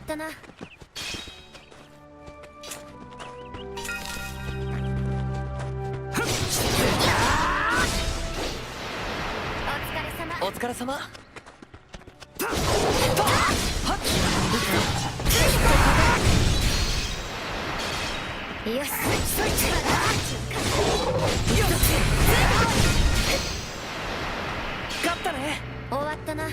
ったな。お疲れ様。よし。勝ったね。終わったな。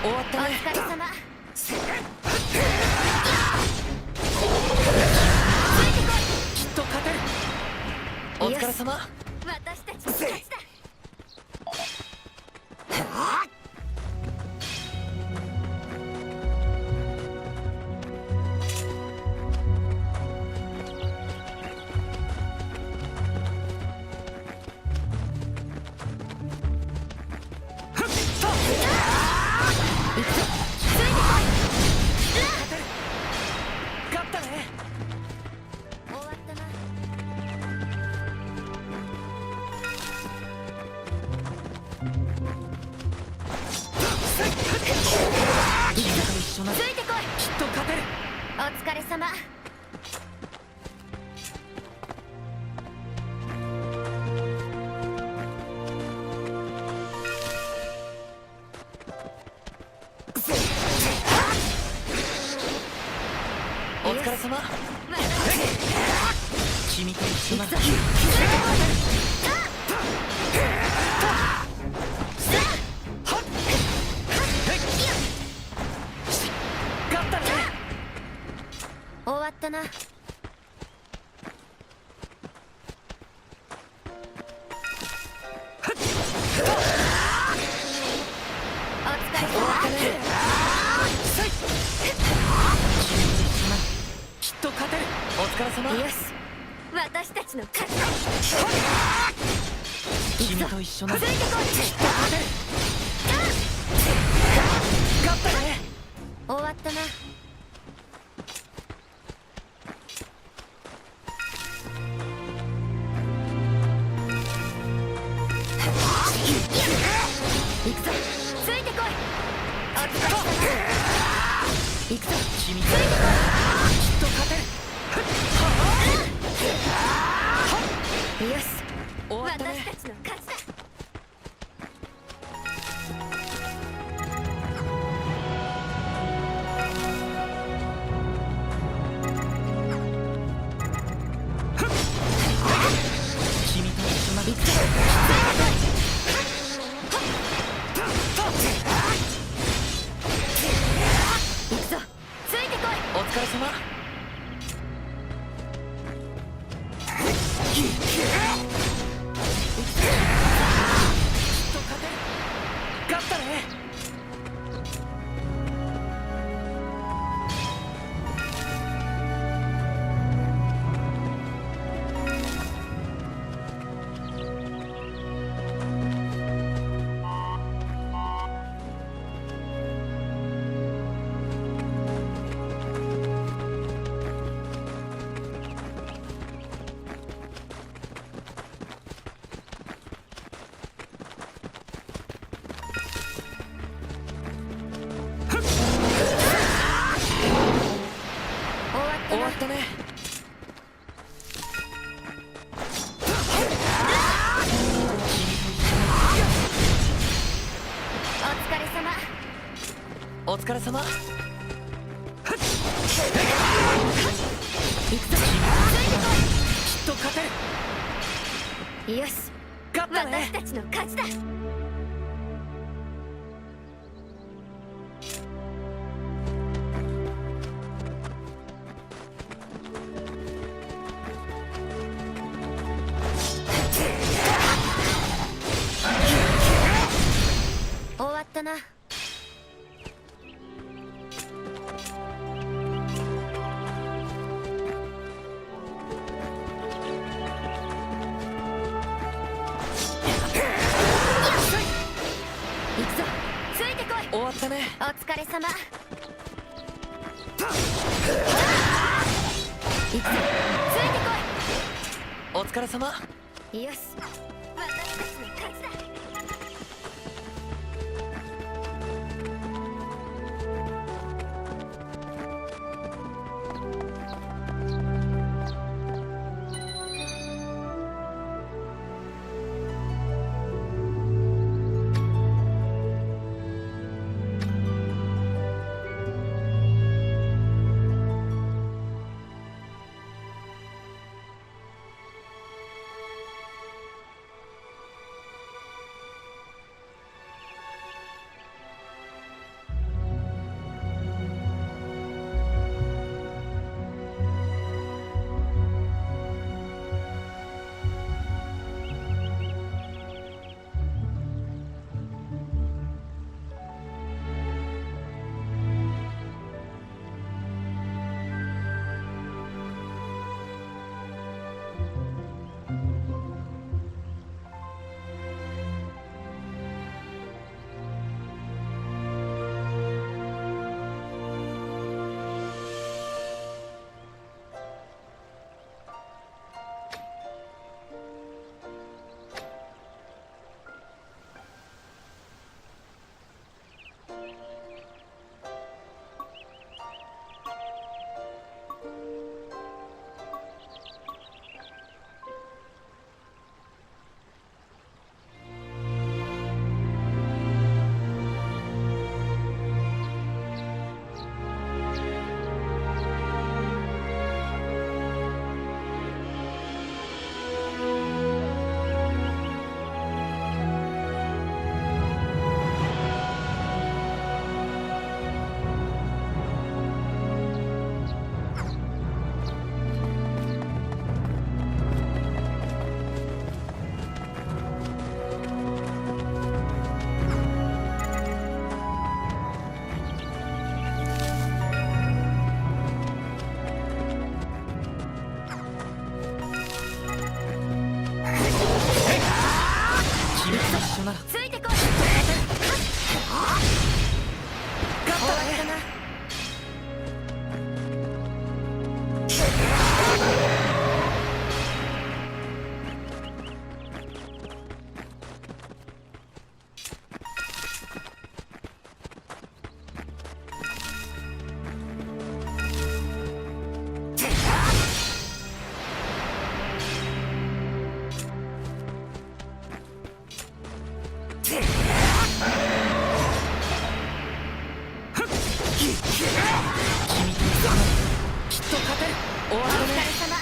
終わったね。お疲れ様。きっと勝てる。お疲れ様。私たちの勝ちだ。ついてこい。きっと勝てる。お疲れ様。お疲れ様。君と一緒なら。終わったな。きっと勝てる。お疲れ様。よし、私たちの勝ちだ。君と一緒なら。ついてこい。きっと勝てる。勝ったね。終わったな。行くぞ。ついてこい。お疲れ様。行くぞ。君ときっと勝てる。よし、終わったね。私たちの勝ちだ。君と一緒なら。行くぞ。行くぞ。ついてこい。お疲れ様。きっと勝てる。勝ったね。終わったね。お疲れ様。お疲れ様。行くぞ。きっと勝てる。よし、勝ったね。私たちの勝ちだ。終わったな。行くぞ。ついてこい。終わったね。お疲れ様。行くぞ。ついてお疲れ様。こい。よし、私たちの勝ちだ。ついてこい。終わったな。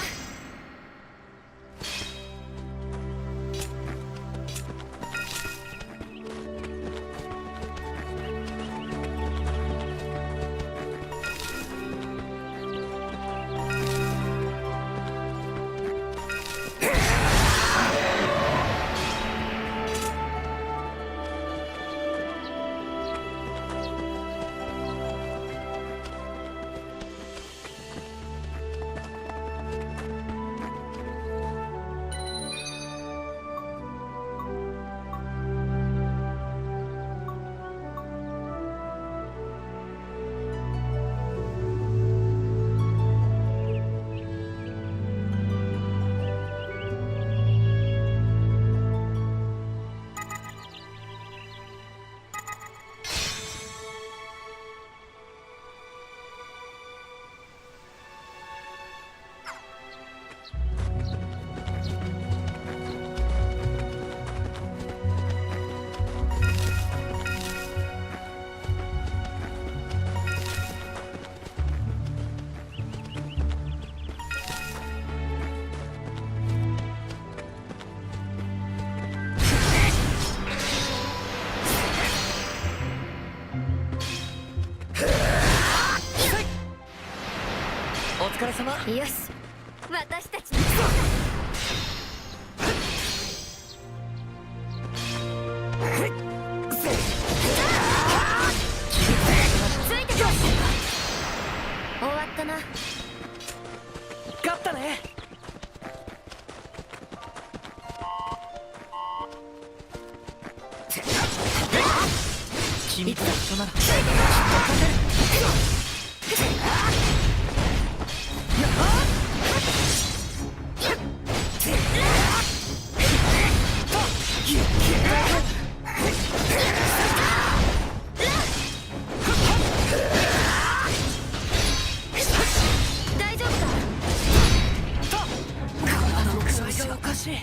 お疲れ様。よし、私たちの勝ついてこい。終わったな。勝ったね。君と一緒ならきっと勝てる。大丈夫か？体の具合がおかしい。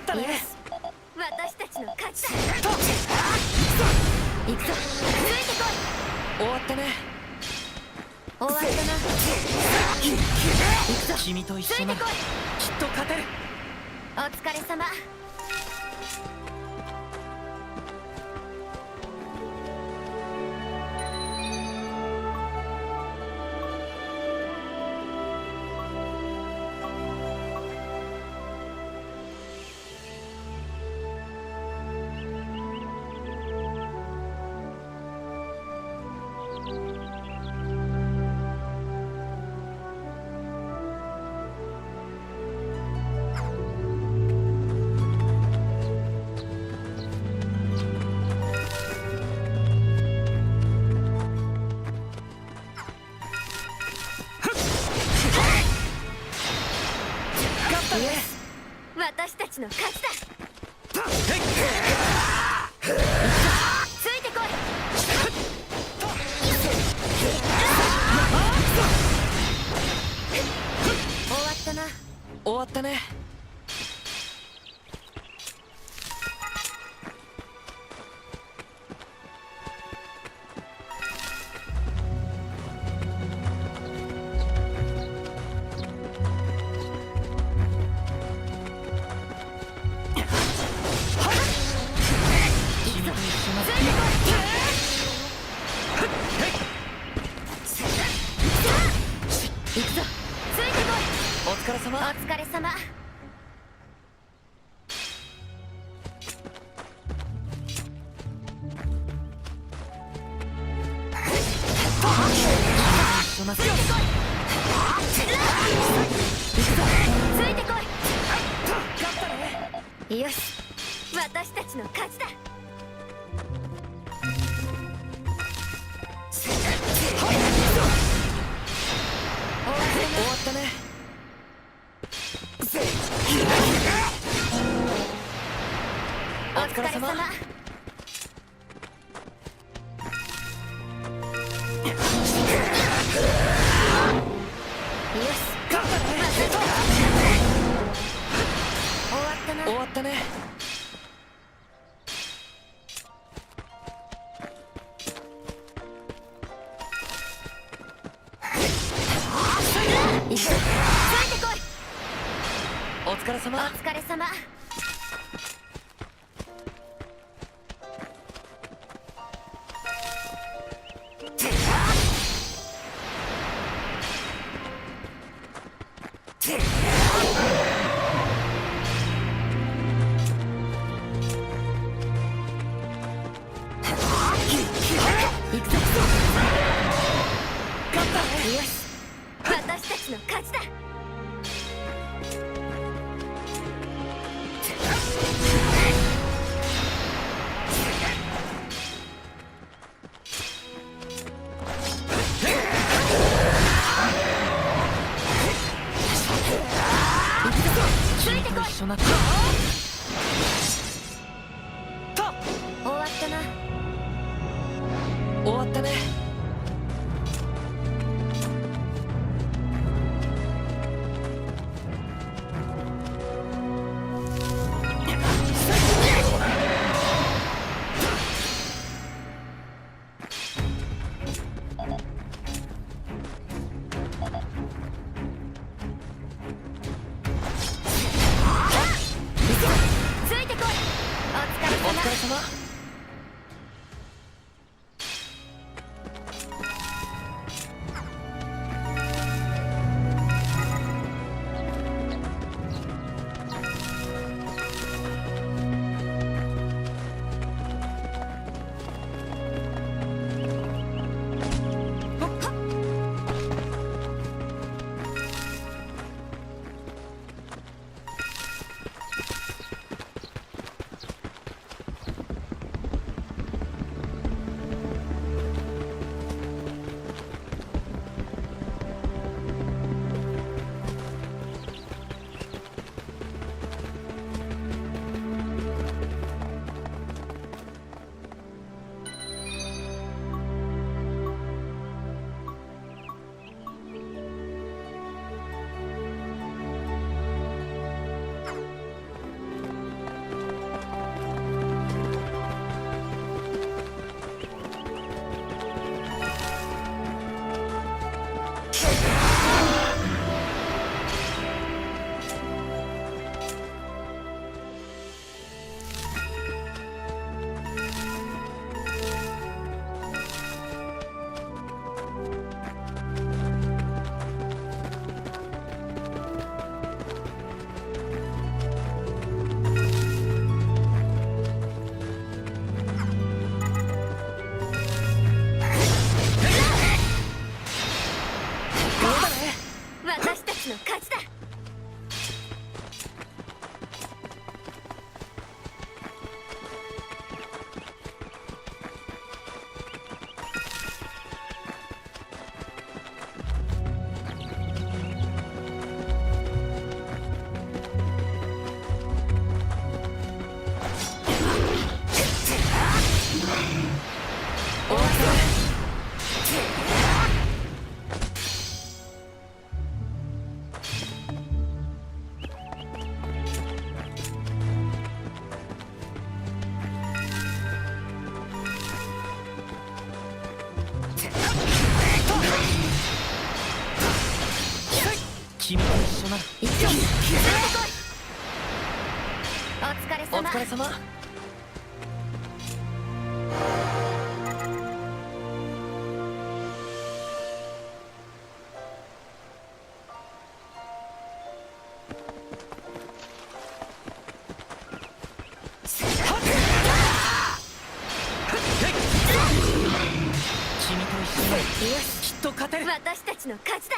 ったね。よし、私たちの勝ちだ。と行くぞ、ついてこ終わったね。い。終わったな。行くぞ、君と一緒ならついてこい。きっと勝てる。お疲れ様。勝ったね。私たちの勝ちだ。ついてこい。終わったな。終わったね。君と一緒ならついてこい。行くぞ、ついてこお疲れい。お様。疲れ様。一緒なついてこい。行くぞ、ついてこ勝ったね。い。よし、私たちの勝ちだ。終わったね。お疲れ様。よし、勝ったね。終わったな。終わったね。行くぞ、ついてこい。お疲れお様。疲れ様。行くぞ。勝ったね。よし、私たちの勝ちだ。行くぞ、ついてこい。一緒なった。と終わったな。終わったね。ついてこい。お疲れお疲れ様。様。緒なら行くぞ。連れてこい。お疲れお様。疲れ様。君と一緒によし、きっと勝てる。私たちの勝ちだ。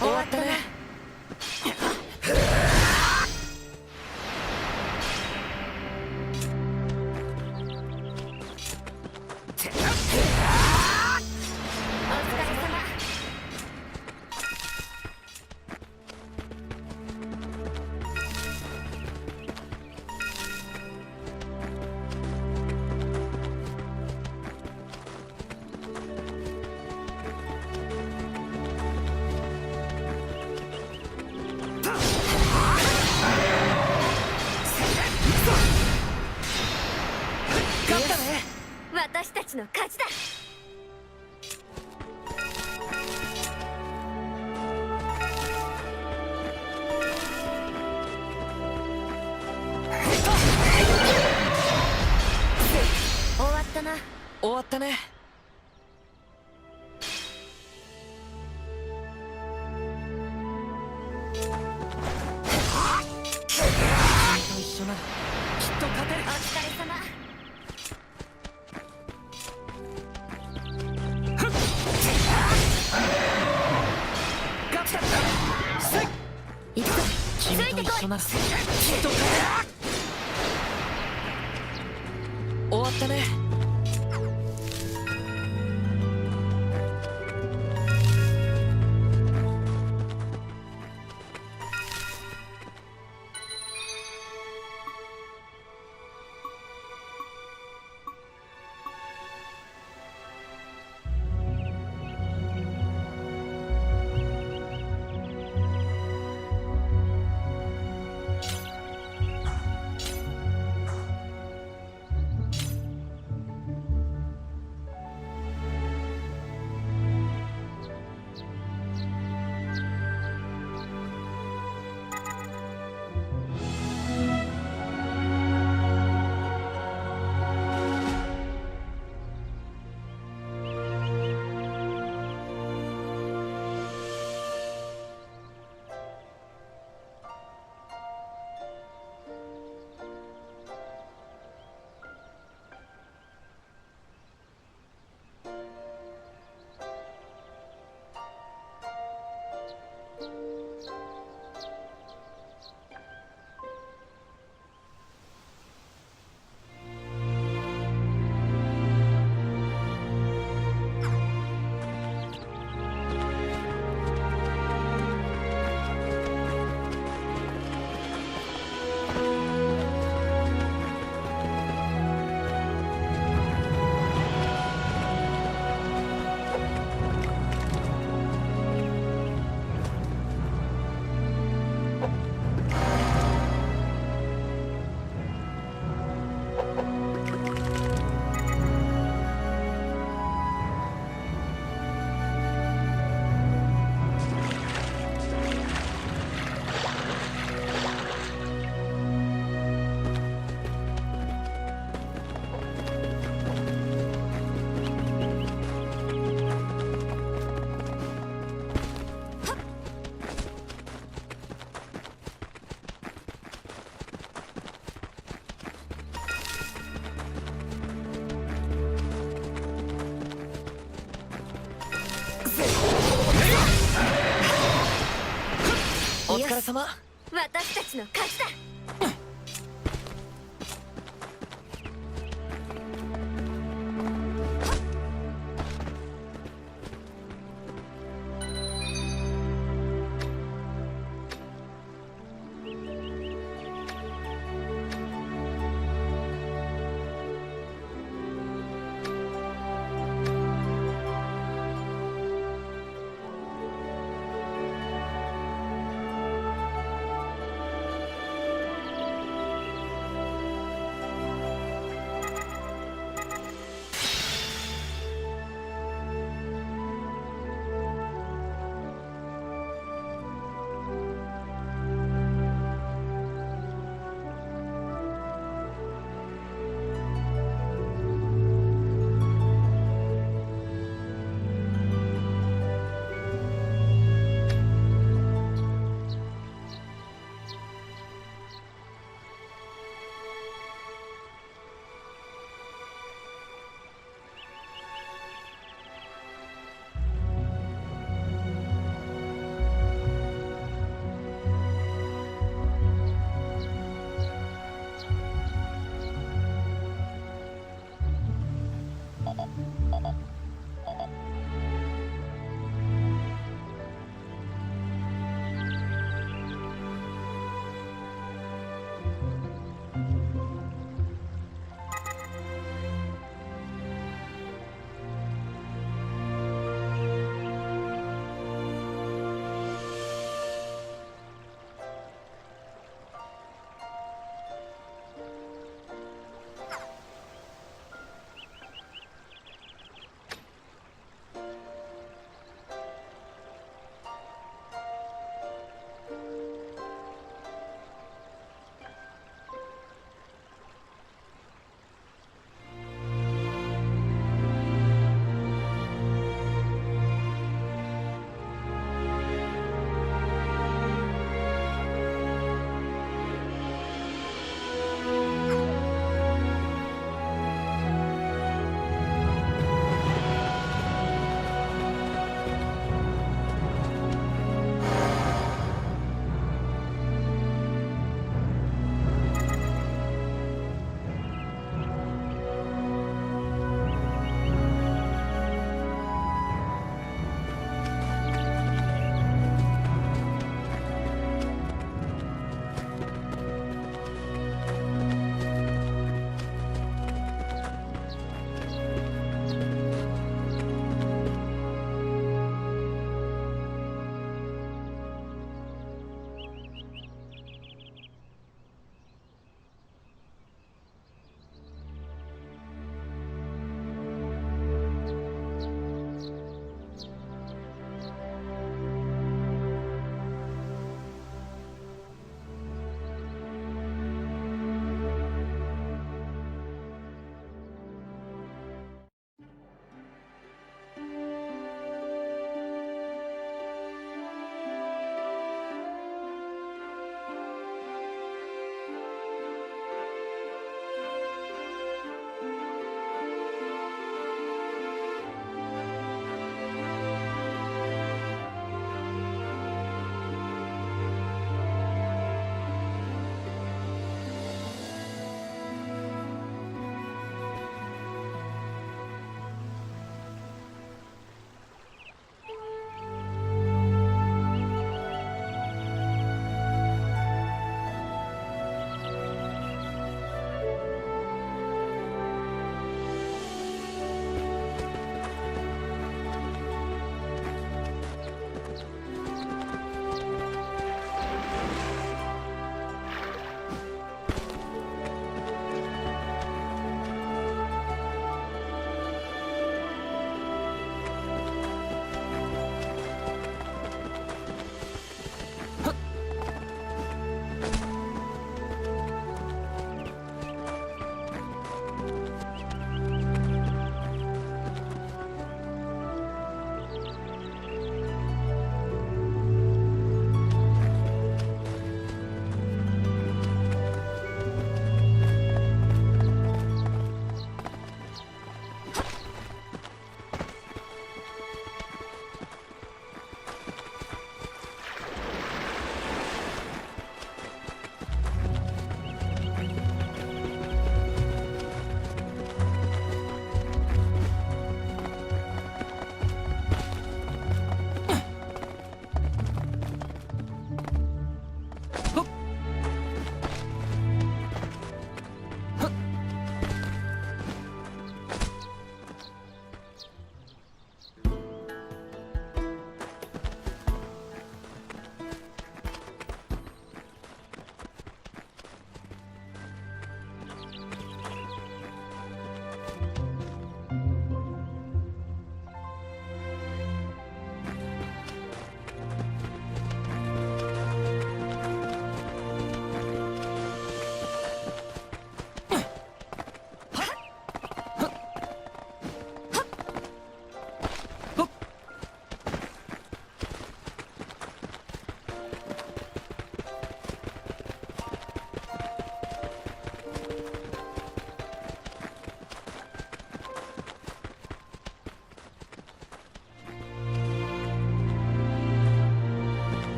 終わったね。お疲れ様。勝ったね。私たちの勝ちだ。終わったな。終わったね。君と一緒ならきっと勝てる。お疲れ様。勝ったせい。行くぞ。君と一緒ならきっと勝てる。終わったね。疲れ様。私たちの勝ちだ。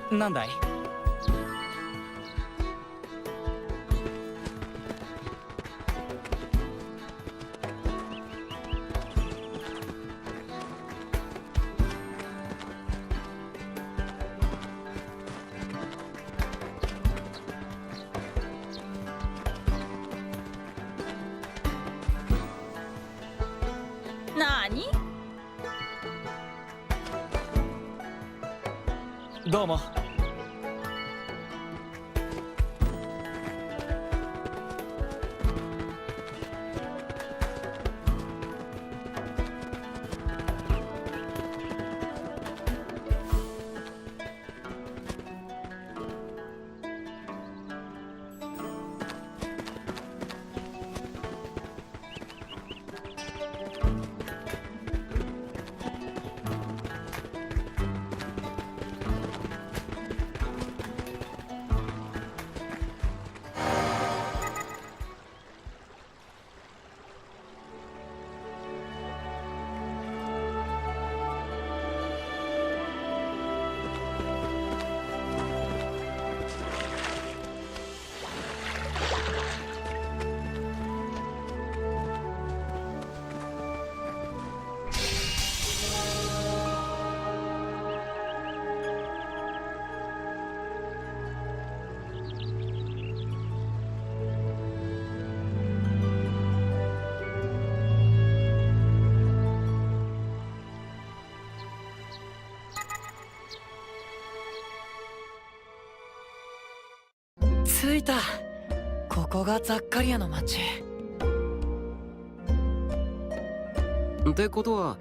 なんだい？なに？どうも。着いた。ここがザッカリアの町。ってことは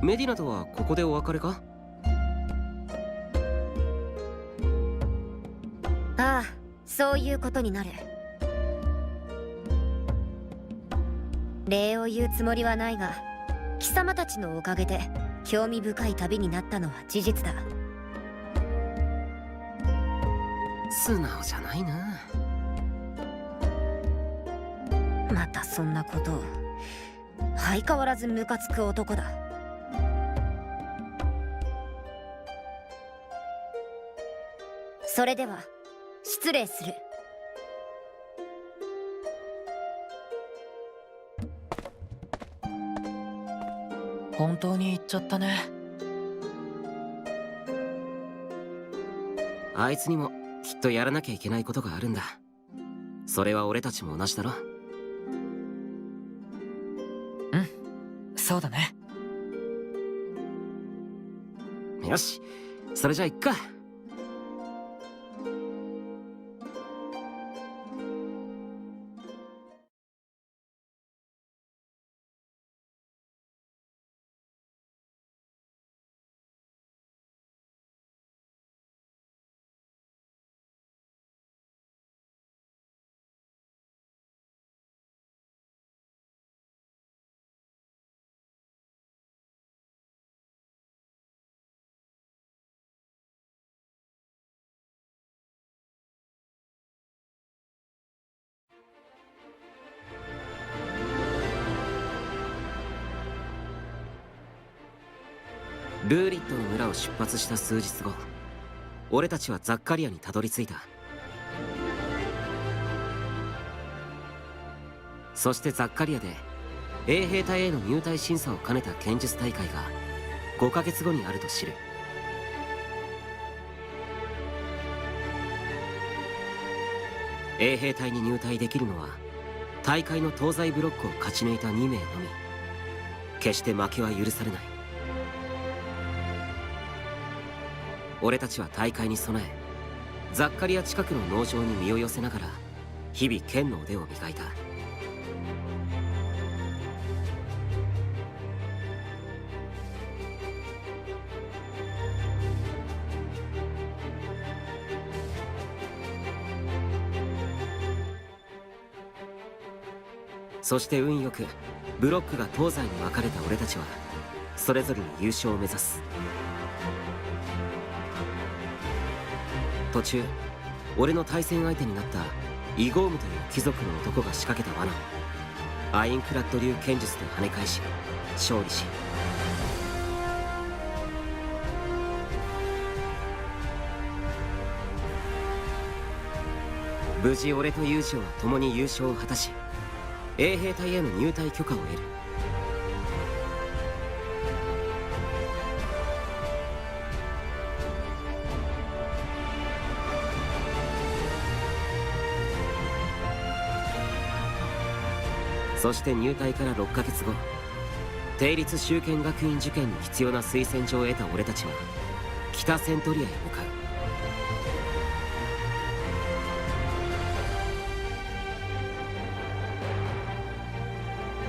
メディナとはここでお別れか？ああ、そういうことになる。礼を言うつもりはないが、貴様たちのおかげで興味深い旅になったのは事実だ。素直じゃないな。またそんなことを。相変わらずムカつく男だ。それでは失礼する。本当に行っちゃったね。あいつにもきっとやらなきゃいけないことがあるんだ。それは俺たちも同じだろ。そうだね。よし、それじゃあ行っか。ルーリットの村を出発した数日後、俺たちはザッカリアにたどり着いた。そしてザッカリアで衛兵隊への入隊審査を兼ねた剣術大会が5ヶ月後にあると知る。衛兵隊に入隊できるのは大会の東西ブロックを勝ち抜いた2名のみ。決して負けは許されない。俺たちは大会に備え、ザッカリア近くの農場に身を寄せながら日々剣の腕を磨いた。そして運よくブロックが東西に分かれた俺たちはそれぞれに優勝を目指す。途中俺の対戦相手になったイゴームという貴族の男が仕掛けた罠をアインクラッド流剣術で跳ね返し勝利し、無事俺とユージは共に優勝を果たし、衛兵隊への入隊許可を得る。そして入隊から6ヶ月後、定立修剣学院受験に必要な推薦状を得た俺たちは北セントリアへ向かう。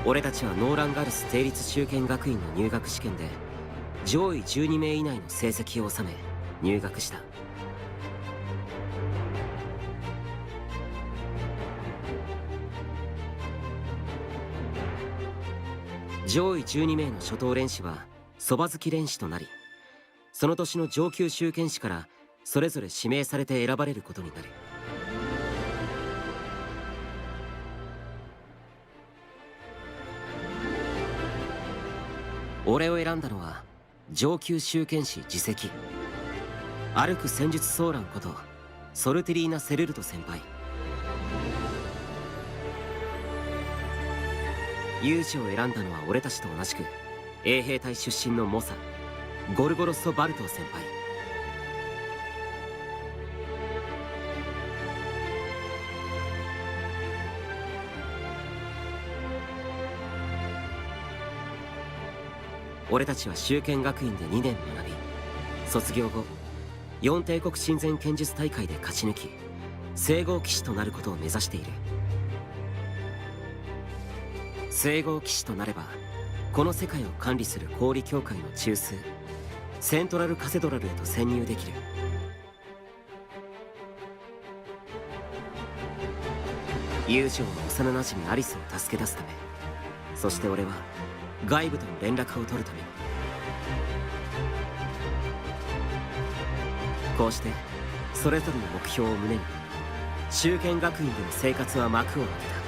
俺たちはノーランガルス定立修剣学院の入学試験で上位12名以内の成績を収め入学した。上位12名の初等練士はそば好き練士となり、その年の上級修剣士からそれぞれ指名されて選ばれることになる。俺を選んだのは上級修剣士次席歩く戦術ソーランことソルティリーナ・セルルト先輩。ユージを選んだのは俺たちと同じく衛兵隊出身の猛者ゴルゴロッソ・バルトー先輩。俺たちは修剣学院で2年学び、卒業後四帝国親善剣術大会で勝ち抜き聖号騎士となることを目指している。聖号騎士となればこの世界を管理する氷協会の中枢セントラルカセドラルへと潜入できる。友情の幼なじみアリスを助け出すため、そして俺は外部との連絡を取るために、こうしてそれぞれの目標を胸に修剣学院での生活は幕を開けた。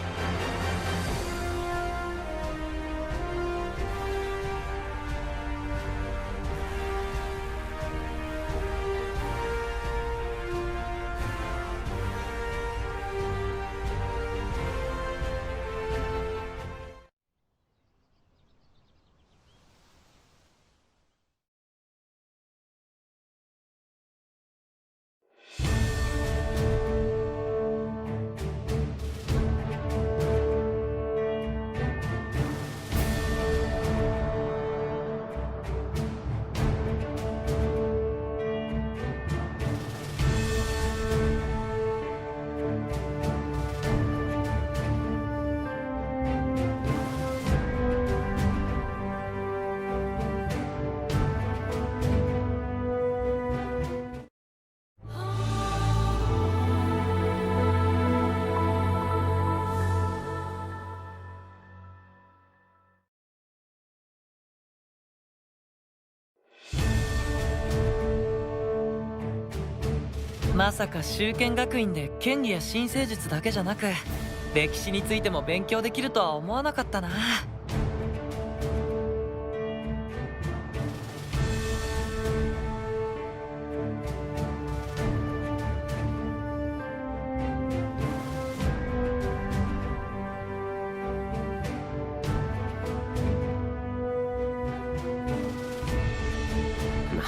まさか修剣学院で剣技や新生術だけじゃなく歴史についても勉強できるとは思わなかったな。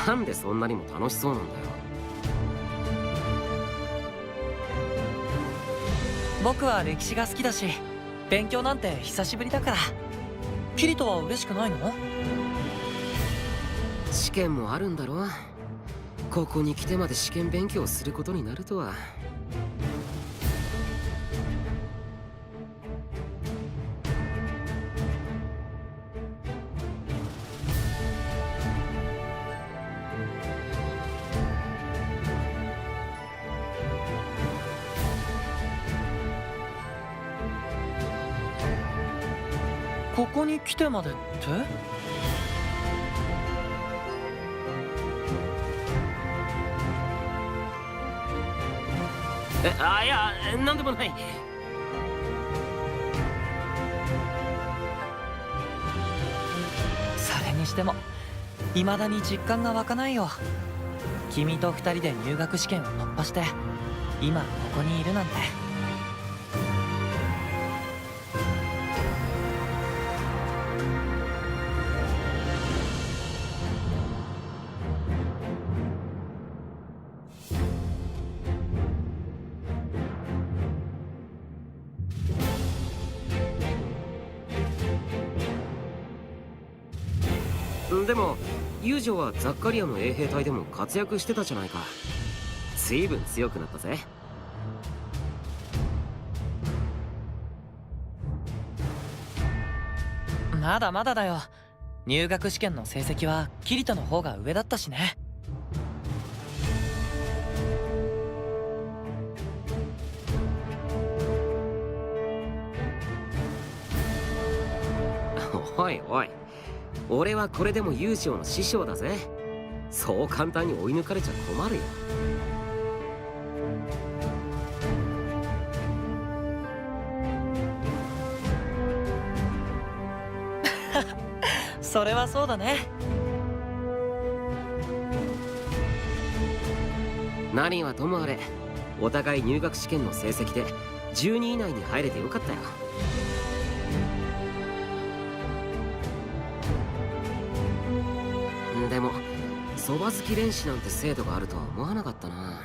なんでそんなにも楽しそうなんだよ。僕は歴史が好きだし、勉強なんて久しぶりだから。キリトは嬉しくないの？試験もあるんだろ。ここに来てまで試験勉強することになるとは。ここに来てまでって？いや、なんでもない。それにしても未だに実感が湧かないよ。君と二人で入学試験を突破して今ここにいるなんて。でも遊女はザッカリアの衛兵隊でも活躍してたじゃないか。随分強くなったぜ。まだまだだよ。入学試験の成績はキリトの方が上だったしね。おいおい、俺はこれでも遊女の師匠だぜ。そう簡単に追い抜かれちゃ困るよ。それはそうだね。何はともあれ、お互い入学試験の成績で12位以内に入れてよかったよ。でもそば好き練習なんて制度があるとは思わなかったな。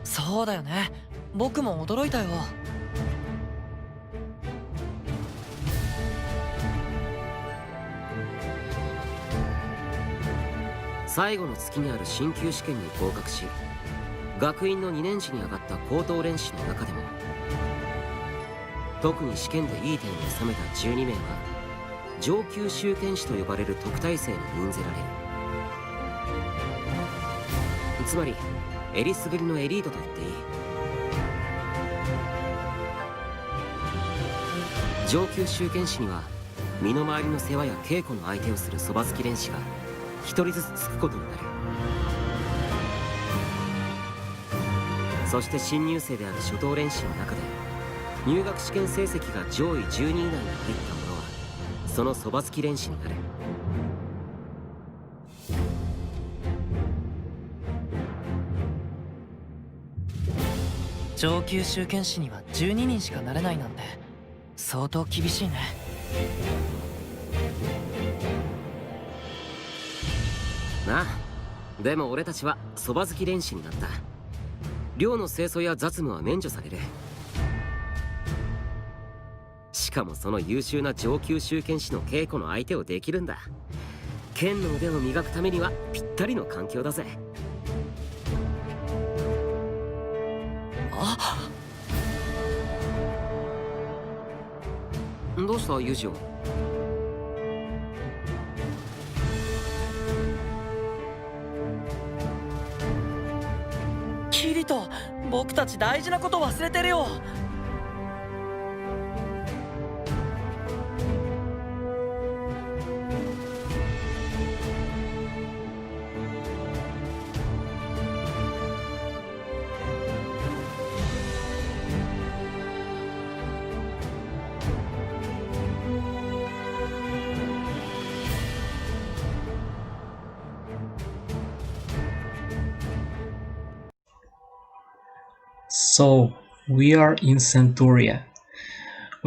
そうだよね。僕も驚いたよ。最後の月にある進級試験に合格し、学院の2年次に上がった高等練士の中でも特に試験でいい点を収めた12名は上級修験士と呼ばれる特待生に任ぜられる。つまりえりすぐりのエリートと言っていい。上級修験士には身の回りの世話や稽古の相手をするそば好き練士が一人ずつつくことになる。そして新入生である初等練士の中で入学試験成績が上位12位以内に入った者はそのそば好き練士になる。上級修験士には12人しかなれないなんて相当厳しいね。なあ、でも俺たちはそば好き練士になった。寮の清掃や雑務は免除される。しかもその優秀な上級修験士の稽古の相手をできるんだ。剣の腕を磨くためにはぴったりの環境だぜ。あ、どうしたユージオ。キリト、僕たち大事なこと忘れてるよ。So, we are in Centauria.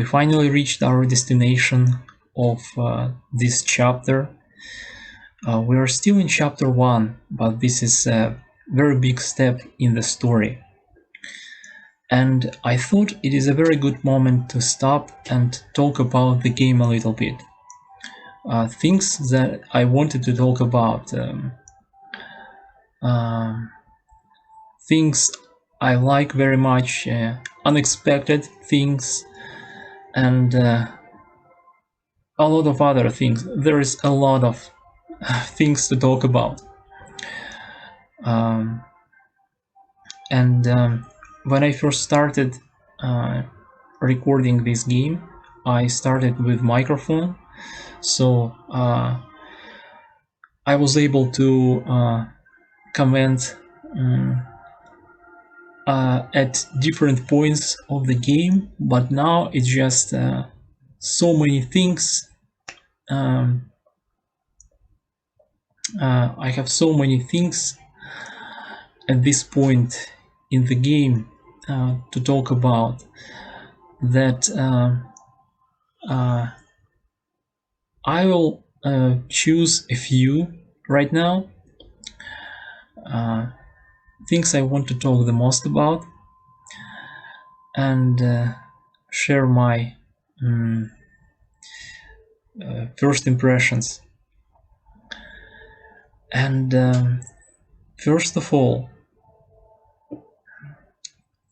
we finally reached our destination of this chapter. We are still in chapter 1, but this is a very big step in the story. And I thought it is a very good moment to stop and talk about the game a little bit. Things that I wanted to talk about, things I like very much, unexpected things, and a lot of other things. There is a lot of things to talk about. When I first started recording this game, I started with microphone, so I was able to comment at different points of the game, but now it's just so many things. I have so many things at this point in the game to talk about that I will choose a few right now. Things I want to talk the most about, and share my first impressions. And first of all,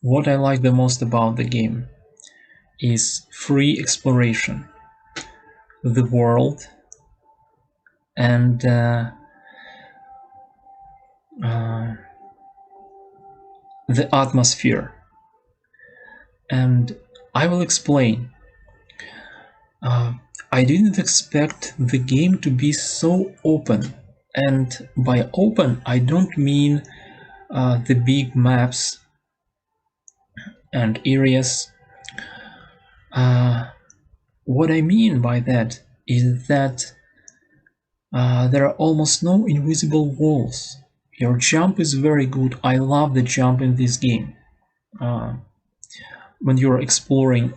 what I like the most about the game is free exploration, the world, and the atmosphere. And I will explain. I didn't expect the game to be so open, and by open I don't mean the big maps and areas. What I mean by that is that there are almost no invisible walls. Your jump is very good. I love the jump in this game. When you're exploring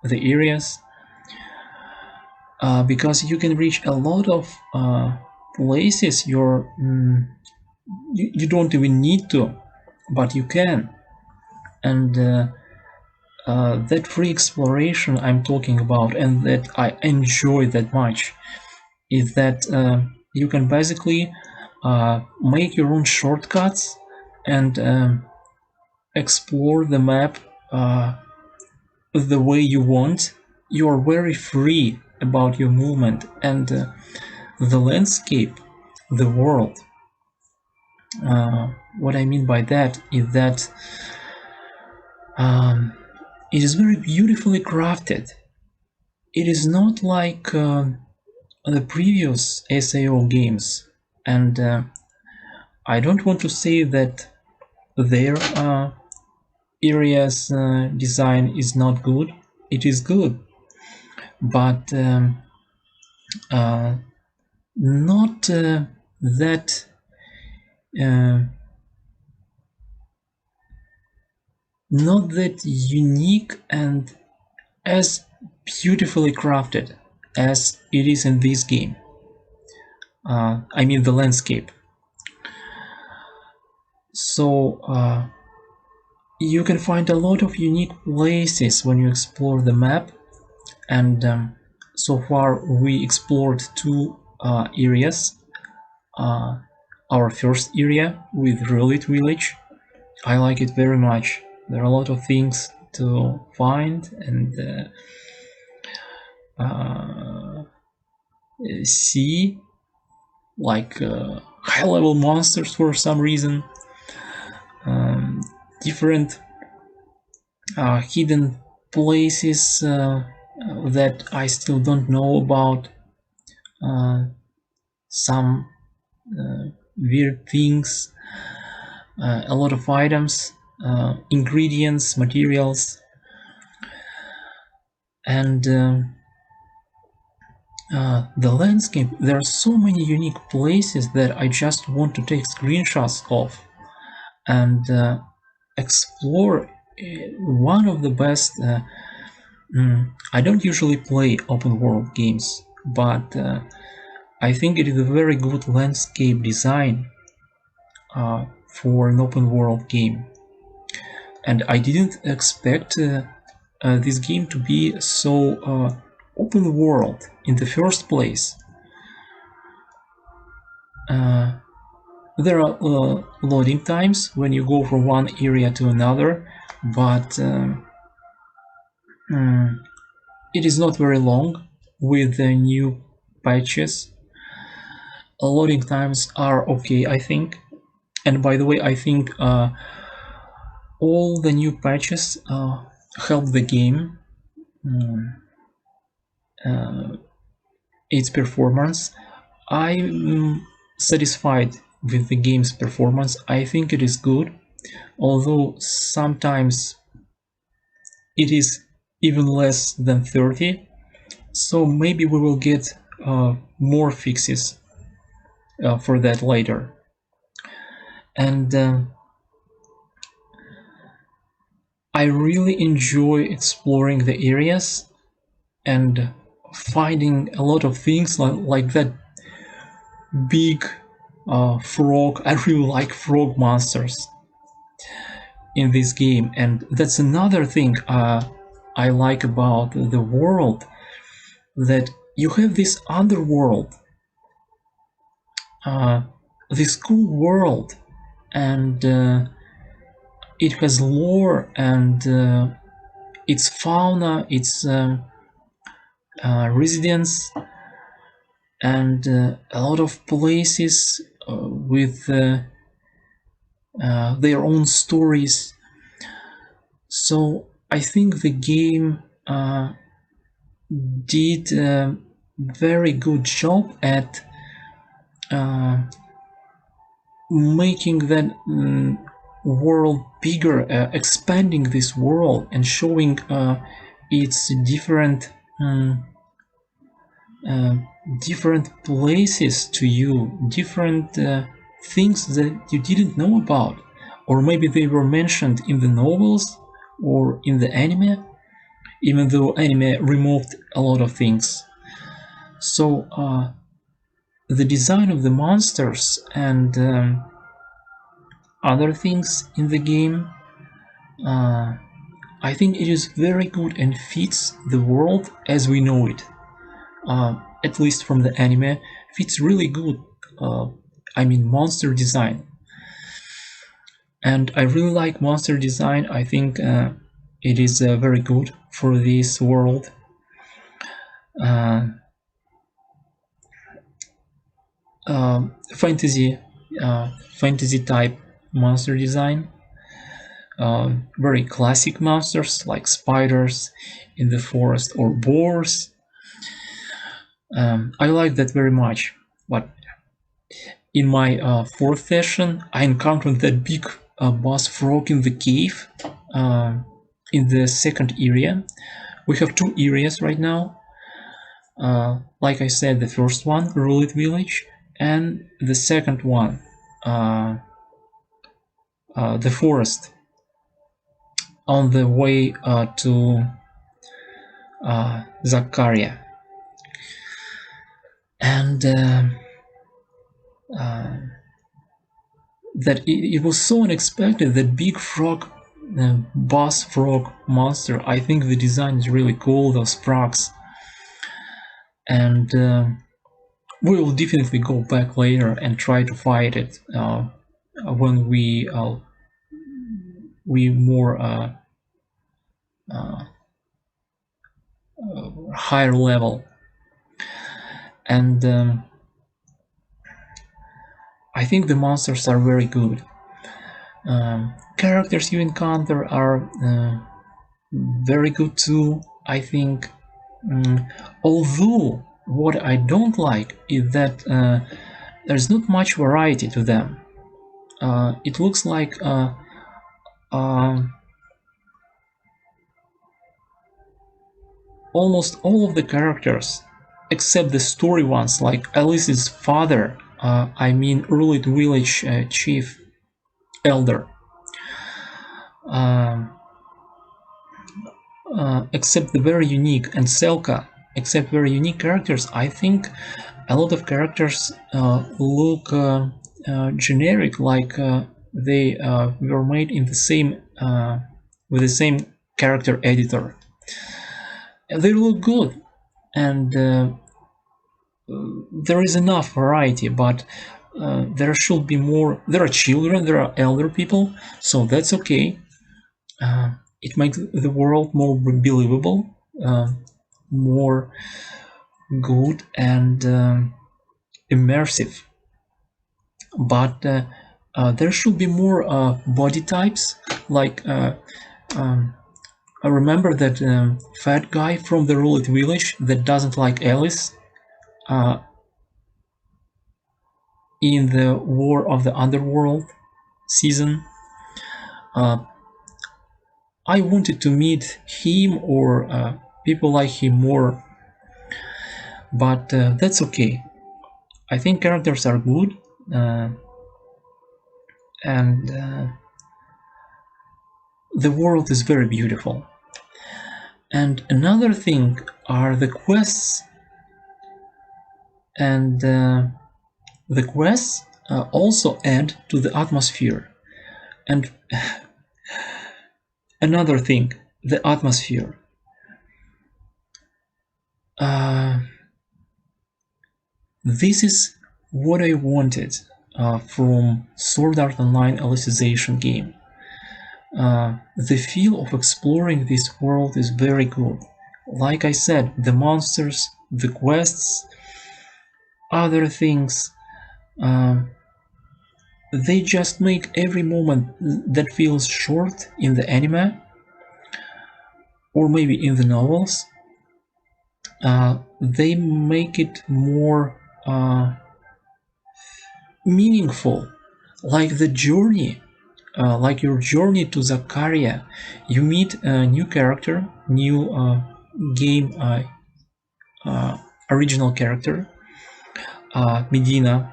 the areas, because you can reach a lot of places you don't even need to, but you can. And that free exploration I'm talking about, and that I enjoy that much, is that you can basically make your own shortcuts and explore the map the way you want. You are very free about your movement, and the landscape, the world. What I mean by that is that it is very beautifully crafted. It is not like the previous SAO games, and I don't want to say that their areas design is not good. It is good, but not that not that unique and as beautifully crafted as it is in this game. I mean the landscape. So you can find a lot of unique places when you explore the map, and so far we explored two areas. Our first area with Relit village, I like it very much. There are a lot of things to find and see, like high-level monsters for some reason, different hidden places that I still don't know about, some weird things, a lot of items, ingredients, materials, and the landscape. There are so many unique places that I just want to take screenshots of and explore. One of the best I don't usually play open world games, but I think it is a very good landscape design for an open world game. And I didn't expect this game to be so open world in the first place. There are loading times when you go from one area to another, but it is not very long with the new patches. Loading times are okay, I think. And by the way, I think all the new patches help the game, its performance. I'm satisfied with the game's performance. I think it is good, although sometimes it is even less than 30, so maybe we will get more fixes for that later. And I really enjoy exploring the areas and finding a lot of things like that big frog. I really like frog monsters in this game, and that's another thing I like about the world, that you have this underworld, this cool world, and it has lore and its fauna, its residents, and a lot of places with their own stories. So I think the game did a very good job at making that world bigger, expanding this world and showing its different places to you, different things that you didn't know about, or maybe they were mentioned in the novels or in the anime, even though anime removed a lot of things. So the design of the monsters and other things in the game, I think it is very good and fits the world as we know it. At least from the anime, fits really good. I mean, monster design. And I really like monster design. I think it is very good for this world. Fantasy type monster design. Very classic monsters like spiders in the forest or boars. I like that very much. But in my fourth session, I encountered that big boss frog in the cave in the second area. We have two areas right now. Like I said, the first one, Ruled Village, and the second one, the forest, on the way to Zakaria. And that it was so unexpected, that big frog, boss frog monster. I think the design is really cool, those frogs. And we will definitely go back later and try to fight it when we more higher level. And I think the monsters are very good. Characters you encounter are very good too, I think. Although what I don't like is that there's not much variety to them. It looks like almost all of the characters, except the story ones, like Alice's father, I mean Ruled Village chief, elder. except the very unique, and Selka, except very unique characters, I think a lot of characters look generic, like they were made in the same with the same character editor. They look good, and there is enough variety, but there should be more. There are children, there are elder people, so that's okay. It makes the world more believable, more good and immersive. But there should be more body types, like I remember that fat guy from the Roulette Village that doesn't like Alice in the War of the Underworld season. I wanted to meet him or people like him more, but that's okay. I think characters are good, and the world is very beautiful. And another thing are the quests, and the quests also add to the atmosphere. And another thing, the atmosphere. This is what I wanted from Sword Art Online Alicization game. The feel of exploring this world is very good. Like I said, the monsters, the quests, other things, they just make every moment that feels short in the anime or maybe in the novels, they make it more meaningful, like the journey, like your journey to Zakaria. You meet a new character, new game original character, Medina,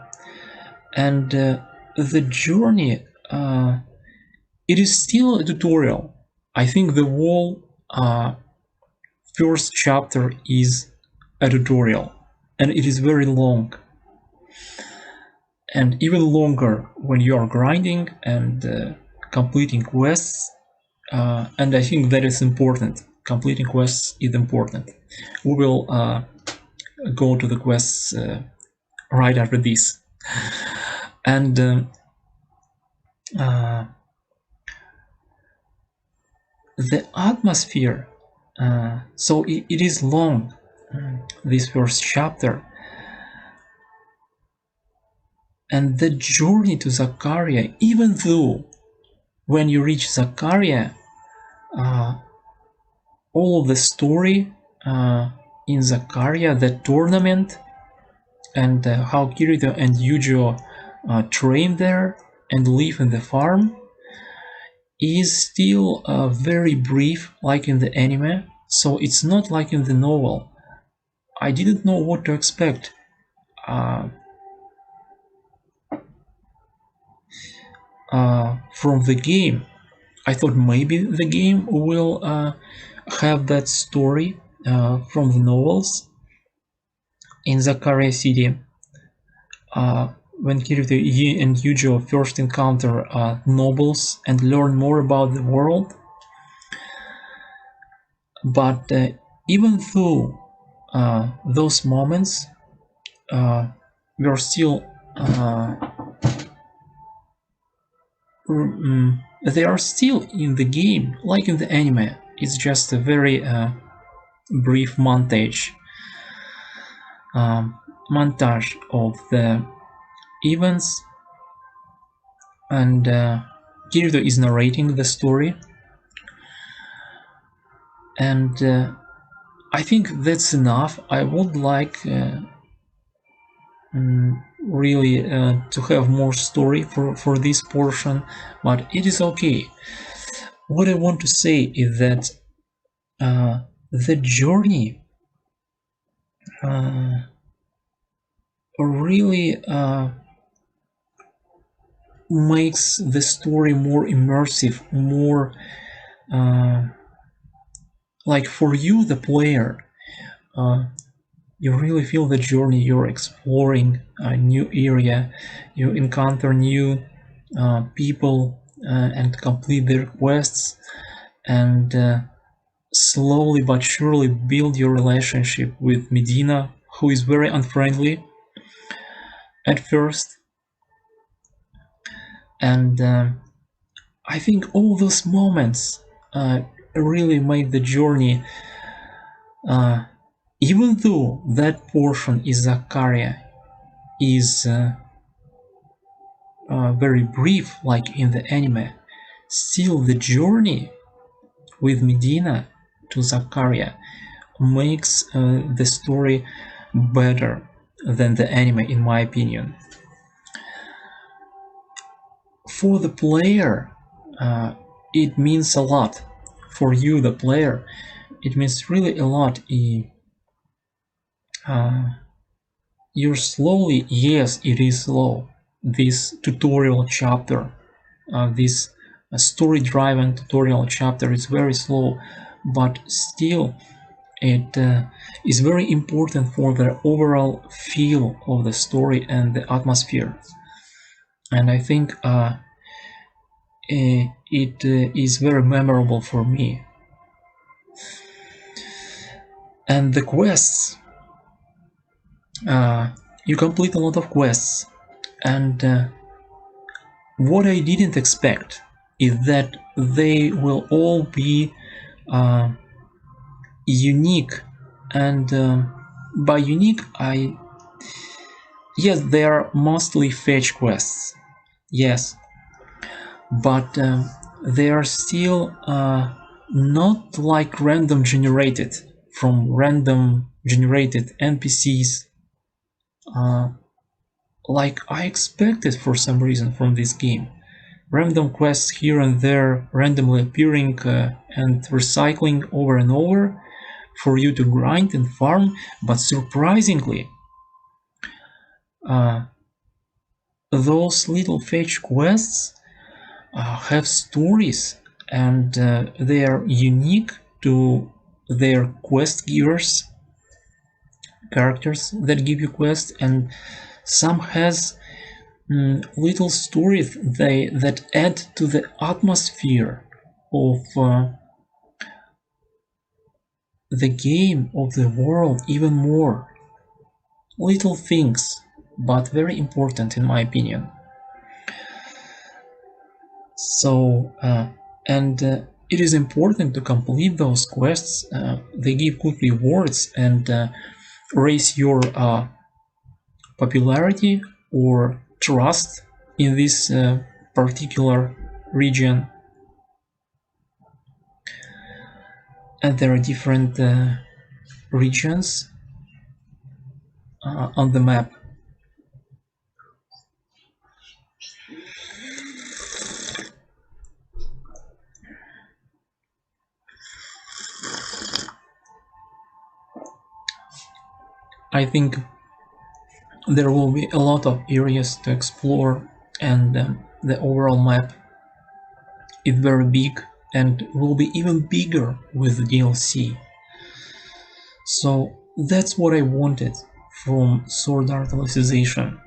and the journey, it is still a tutorial. I think the whole first chapter is a tutorial, and it is very long, and even longer when you are grinding and completing quests, and I think that is important. Completing quests is important. We will go to the quests right after this. And the atmosphere, so it is long, this first chapter, and the journey to Zakaria, even though when you reach Zakaria, all of the story in Zakaria, the tournament, and how Kirito and Yujo train there and live in the farm, is still very brief, like in the anime. So it's not like in the novel. I didn't know what to expect. From the game, I thought maybe the game will have that story from the novels in Zakaria City, when Kirito and Yujo first encounter nobles and learn more about the world. But even though those moments were still they are still in the game, like in the anime. It's just a very brief montage of the events, and Kirito is narrating the story, and I think that's enough. I would like really to have more story for this portion, but it is okay. What I want to say is that the journey really makes the story more immersive, more like for you, the player, you really feel the journey. You're exploring a new area, you encounter new people and complete their quests, and slowly but surely build your relationship with Medina, who is very unfriendly at first. And I think all those moments really make the journey, even though that portion is Zakaria is very brief, like in the anime, still the journey with Medina to Zakaria makes the story better than the anime, in my opinion. For the player, it means a lot. For you, the player, it means really a lot. You're slowly, yes, it is slow. This tutorial chapter, this story-driven tutorial chapter is very slow, but still it is very important for the overall feel of the story and the atmosphere. And I think it is very memorable for me. And the quests, you complete a lot of quests, and what I didn't expect is that they will all be unique. And by unique, yes, they are mostly fetch quests, yes, but they are still not like random generated from random generated NPCs, like I expected for some reason from this game. Random quests here and there, randomly appearing and recycling over and over for you to grind and farm, but surprisingly, those little fetch quests have stories, and they are unique to their quest givers, characters that give you quests, and some has little stories that add to the atmosphere of the game, of the world, even more. Little things, but very important in my opinion. So and it is important to complete those quests. They give good rewards and raise your popularity or trust in this particular region. And there are different regions on the map. I think there will be a lot of areas to explore, and the overall map is very big and will be even bigger with the DLC. So that's what I wanted from Sword Art Alicization.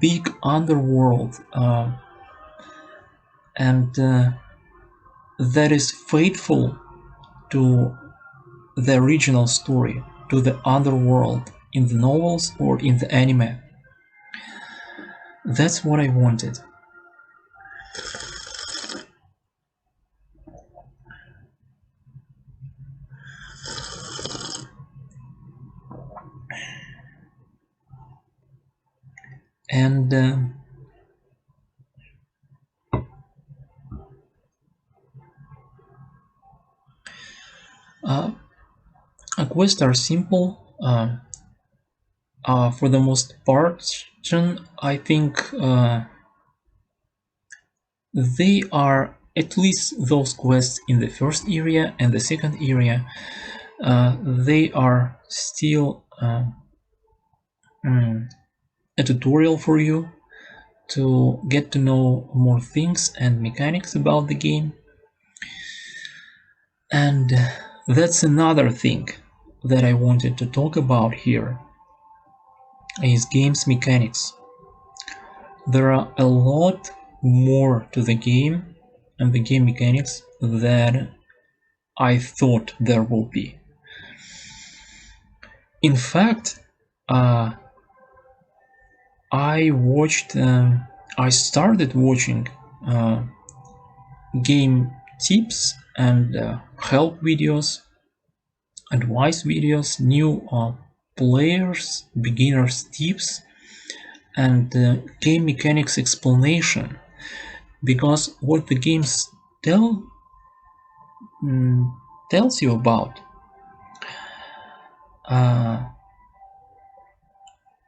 Big underworld, and that is faithful to the original story, to the underworld in the novels or in the anime. That's what I wanted. And quests are simple for the most part. I think they are, at least those quests in the first area and the second area, they are still a tutorial for you, to get to know more things and mechanics about the game. And that's another thing that I wanted to talk about here, is game's mechanics. There are a lot more to the game and the game mechanics than I thought there will be. In fact, I started watching game tips and help videos, advice videos, new players, beginners tips, and game mechanics explanation, because what the games tells you about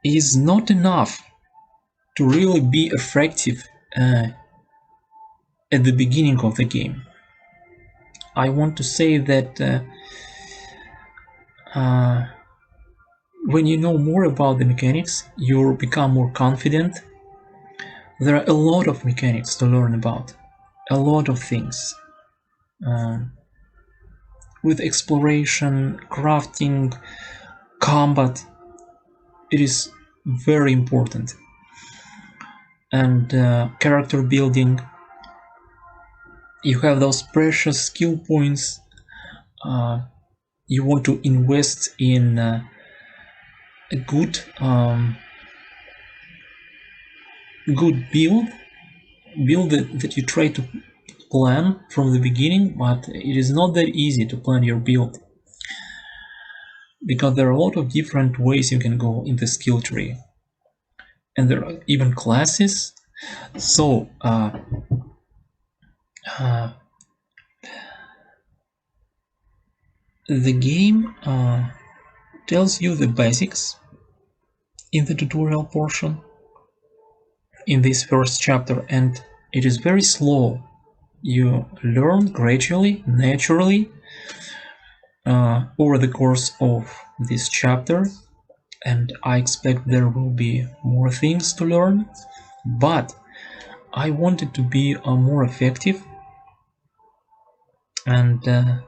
is not enough to really be effective at the beginning of the game. I want to say that when you know more about the mechanics, you become more confident. There are a lot of mechanics to learn about, a lot of things. With exploration, crafting, combat, it is very important. And character building, you have those precious skill points. You want to invest in a good build that you try to plan from the beginning, but it is not that easy to plan your build, because there are a lot of different ways you can go in the skill tree, and there are even classes. So the game tells you the basics in the tutorial portion in this first chapter, and it is very slow. You learn gradually, naturally, over the course of this chapter, and I expect there will be more things to learn, but I wanted to be more effective and to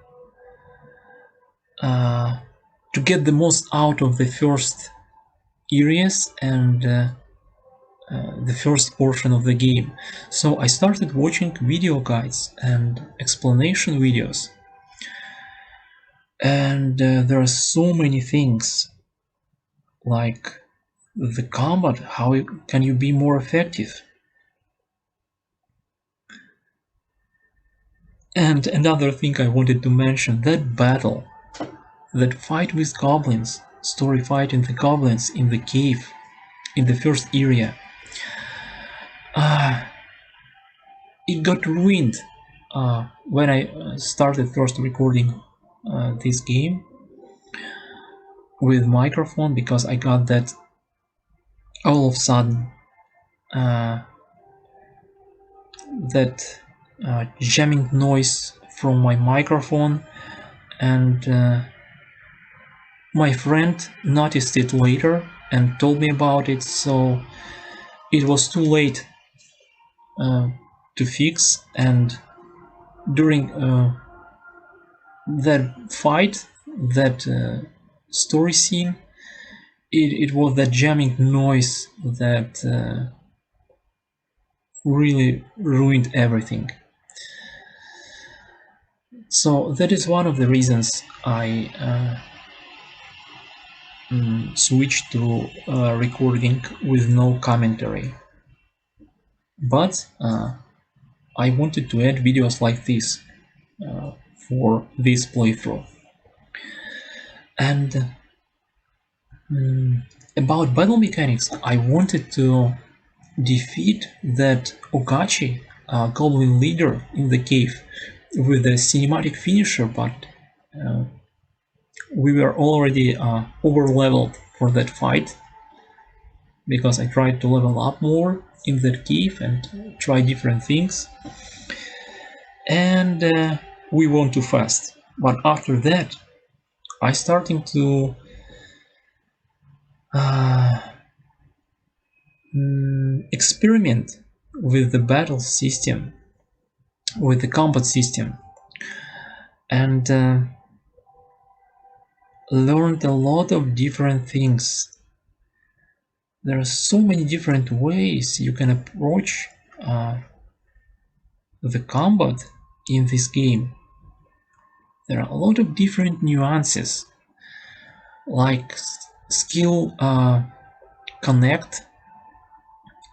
get the most out of the first areas and the first portion of the game. So I started watching video guides and explanation videos, and there are so many things, like the combat, how can you be more effective, and another thing I wanted to mention, that battle, that fight with goblins, story fight in the goblins in the cave in the first area. It got ruined when I started first recording this game with microphone, because I got that all of a sudden that jamming noise from my microphone, and my friend noticed it later and told me about it, so it was too late to fix. And during that fight, that story scene, it was that jamming noise that really ruined everything. So that is one of the reasons I switched to recording with no commentary. But I wanted to add videos like this for this playthrough. And about battle mechanics, I wanted to defeat that Okachi, goblin leader in the cave, with a cinematic finisher, but we were already over leveled for that fight, because I tried to level up more in that cave and try different things, and we won too fast. But after that I started to experiment with the battle system, with the combat system, and learned a lot of different things. There are so many different ways you can approach the combat in this game. There are a lot of different nuances, like skill connect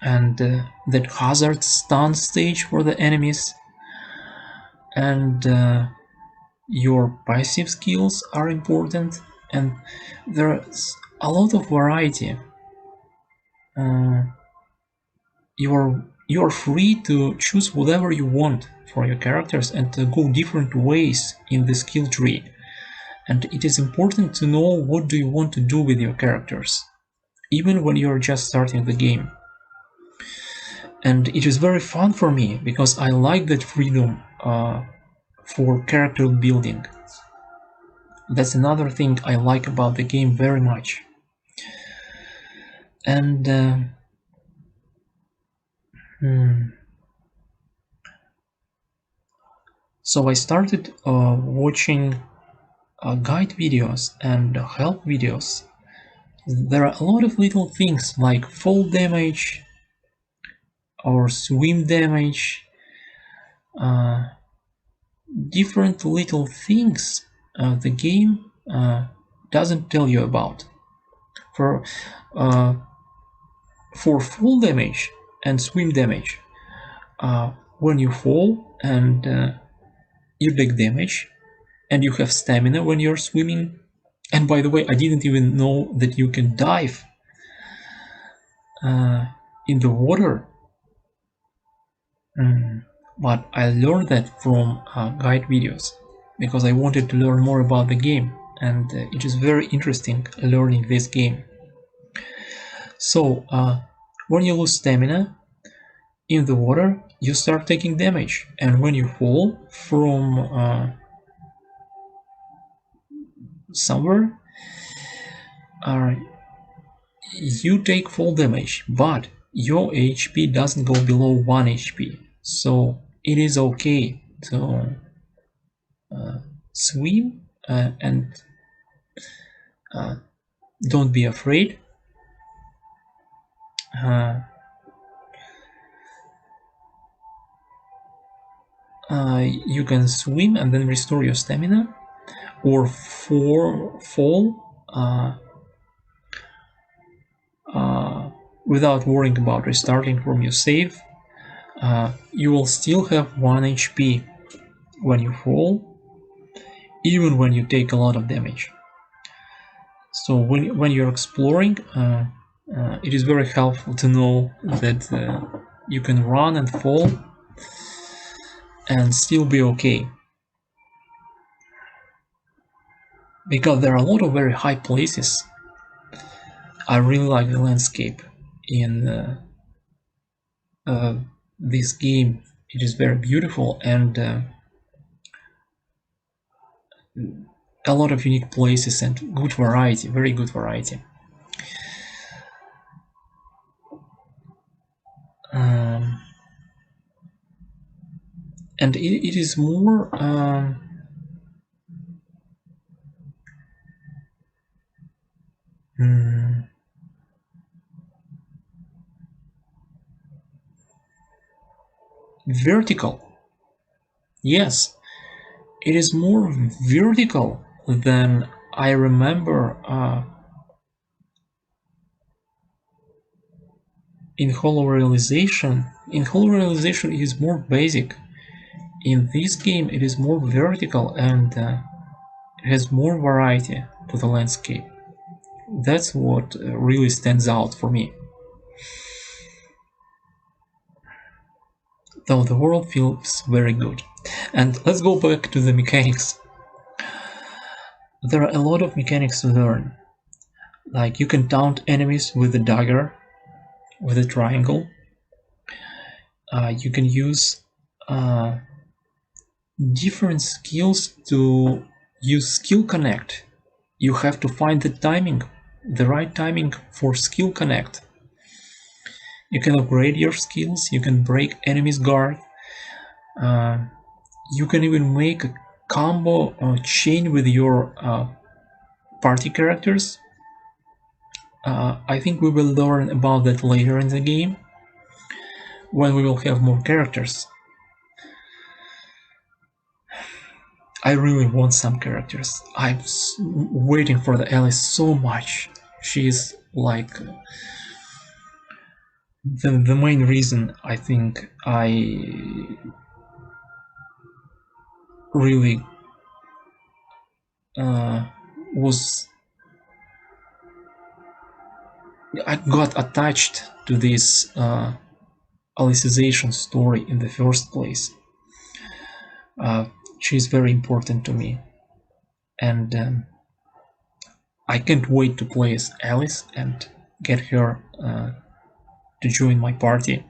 and that hazard stun stage for the enemies, and your passive skills are important, and there's a lot of variety. You're free to choose whatever you want for your characters and to go different ways in the skill tree, and it is important to know what do you want to do with your characters, even when you're just starting the game. And it is very fun for me because I like that freedom for character building. That's another thing I like about the game very much. And so I started watching guide videos and help videos. There are a lot of little things like fall damage or swim damage, different little things the game doesn't tell you about. For fall damage and swim damage, when you fall and you take damage and you have stamina when you're swimming, and by the way, I didn't even know that you can dive in the water, but I learned that from guide videos because I wanted to learn more about the game, and it is very interesting learning this game. So when you lose stamina in the water, you start taking damage, and when you fall from somewhere, you take fall damage, but your HP doesn't go below 1 HP, so it is okay to swim and don't be afraid. You can swim and then restore your stamina, or fall without worrying about restarting from your save. You will still have 1 HP when you fall, even when you take a lot of damage. So when you're exploring, it is very helpful to know that you can run and fall and still be okay, because there are a lot of very high places. I really like the landscape in this game. It is very beautiful, and a lot of unique places and good variety, very good variety. And it is more vertical. Yes, it is more vertical than I remember in Hollow Realization. In Hollow Realization it is more basic. In this game it is more vertical, and it has more variety to the landscape. That's what really stands out for me. Though the world feels very good. And let's go back to the mechanics. There are a lot of mechanics to learn. Like you can taunt enemies with a dagger, with a triangle. You can use different skills to use skill connect. You have to find the timing, the right timing for skill connect. You can upgrade your skills, you can break enemies' guard, you can even make a combo chain with your party characters. I think we will learn about that later in the game, when we will have more characters. I really want some characters. I'm waiting for the Alice so much. She is like the main reason I think I really I got attached to this Alicization story in the first place. She's very important to me, and I can't wait to play as Alice and get her to join my party.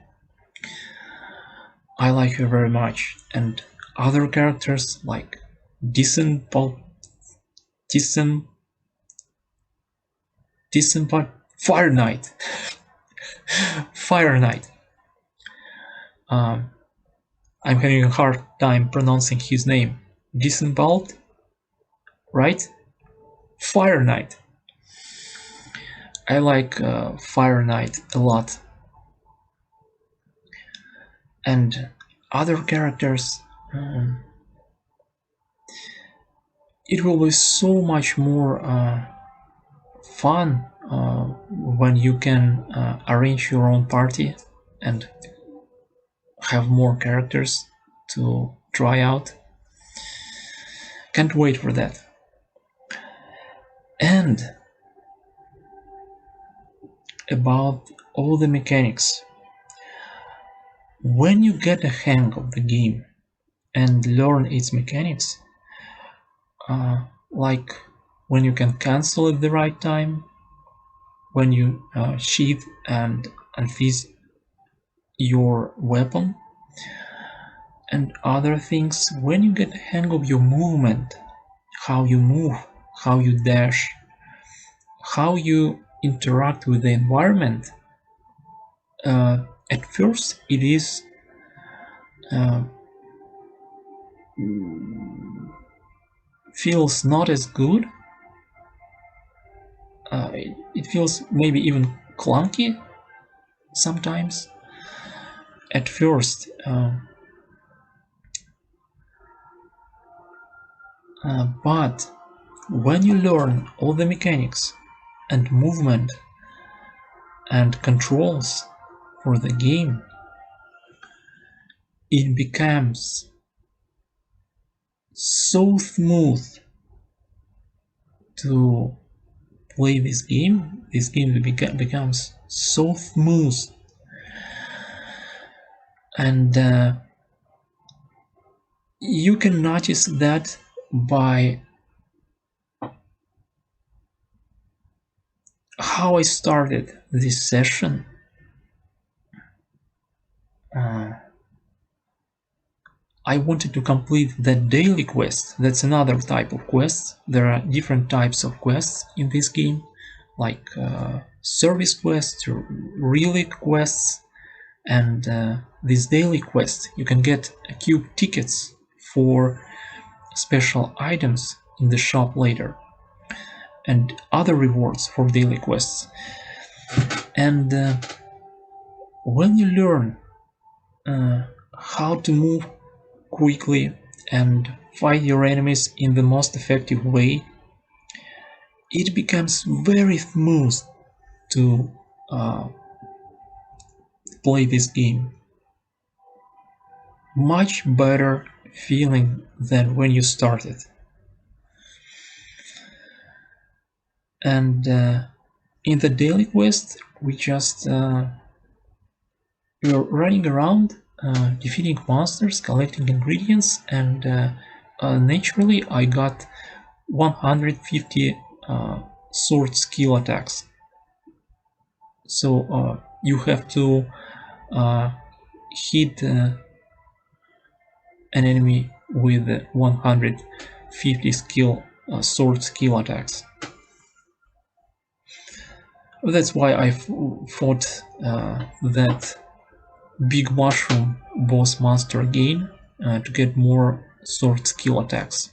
I like her very much, and other characters like Fire Knight. Fire Knight. I'm having a hard time pronouncing his name. Disemboweled, right? Fire Knight. I like Fire Knight a lot. And other characters, it will be so much more fun when you can arrange your own party and have more characters to try out. Can't wait for that. And about all the mechanics. When you get a hang of the game and learn its mechanics, like when you can cancel at the right time, when you sheath and unfeast your weapon, and other things, when you get a hang of your movement, how you move, how you dash, how you interact with the environment, at first it is feels not as good. It feels maybe even clunky sometimes at first, but when you learn all the mechanics and movement and controls for the game, it becomes so smooth to play this game. This game becomes so smooth, and you can notice that by how I started this session. I wanted to complete the daily quest. That's another type of quest. There are different types of quests in this game, like service quests, relic quests, and this daily quest. You can get cube tickets for special items in the shop later, and other rewards for daily quests. And when you learn how to move quickly and fight your enemies in the most effective way, it becomes very smooth to play this game. Much better feeling than when you started. And in the daily quest, we just we're running around, defeating monsters, collecting ingredients, and naturally I got 150 sword skill attacks. So you have to hit an enemy with 150 sword skill attacks. That's why I fought that big mushroom boss monster again to get more sword skill attacks.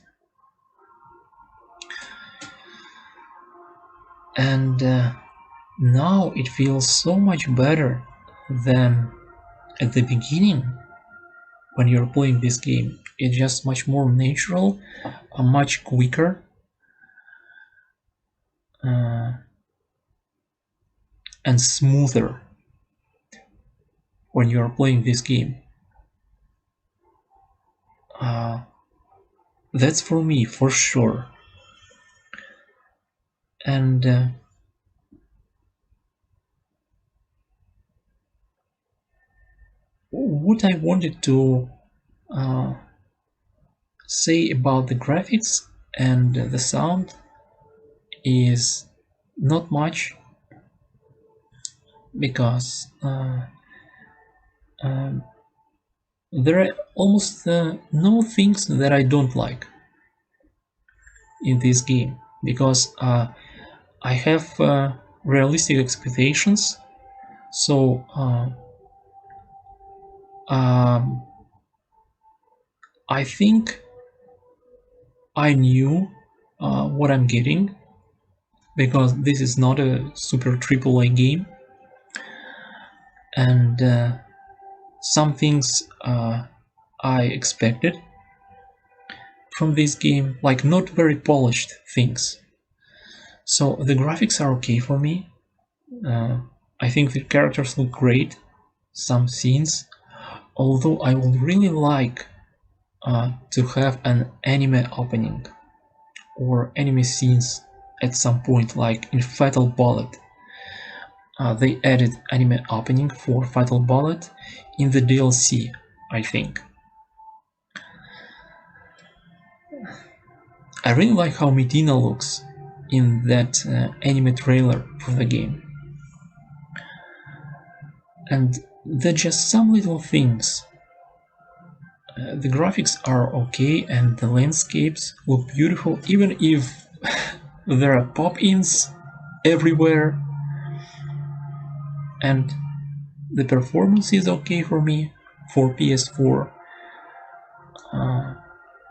And now it feels so much better than at the beginning when you're playing this game. It's just much more natural, much quicker. And smoother when you are playing this game. That's for me, for sure. And what I wanted to say about the graphics and the sound is not much, because there are almost no things that I don't like in this game, because I have realistic expectations. So I think I knew what I'm getting, because this is not a super AAA game, and some things I expected from this game, like not very polished things. So the graphics are okay for me. I think the characters look great, some scenes, although I would really like to have an anime opening or anime scenes at some point, like in Fatal Bullet. They added anime opening for Fatal Bullet in the DLC, I think. I really like how Medina looks in that anime trailer for the game. And they're just some little things. The graphics are okay and the landscapes look beautiful, even if there are pop-ins everywhere. And the performance is okay for me for PS4.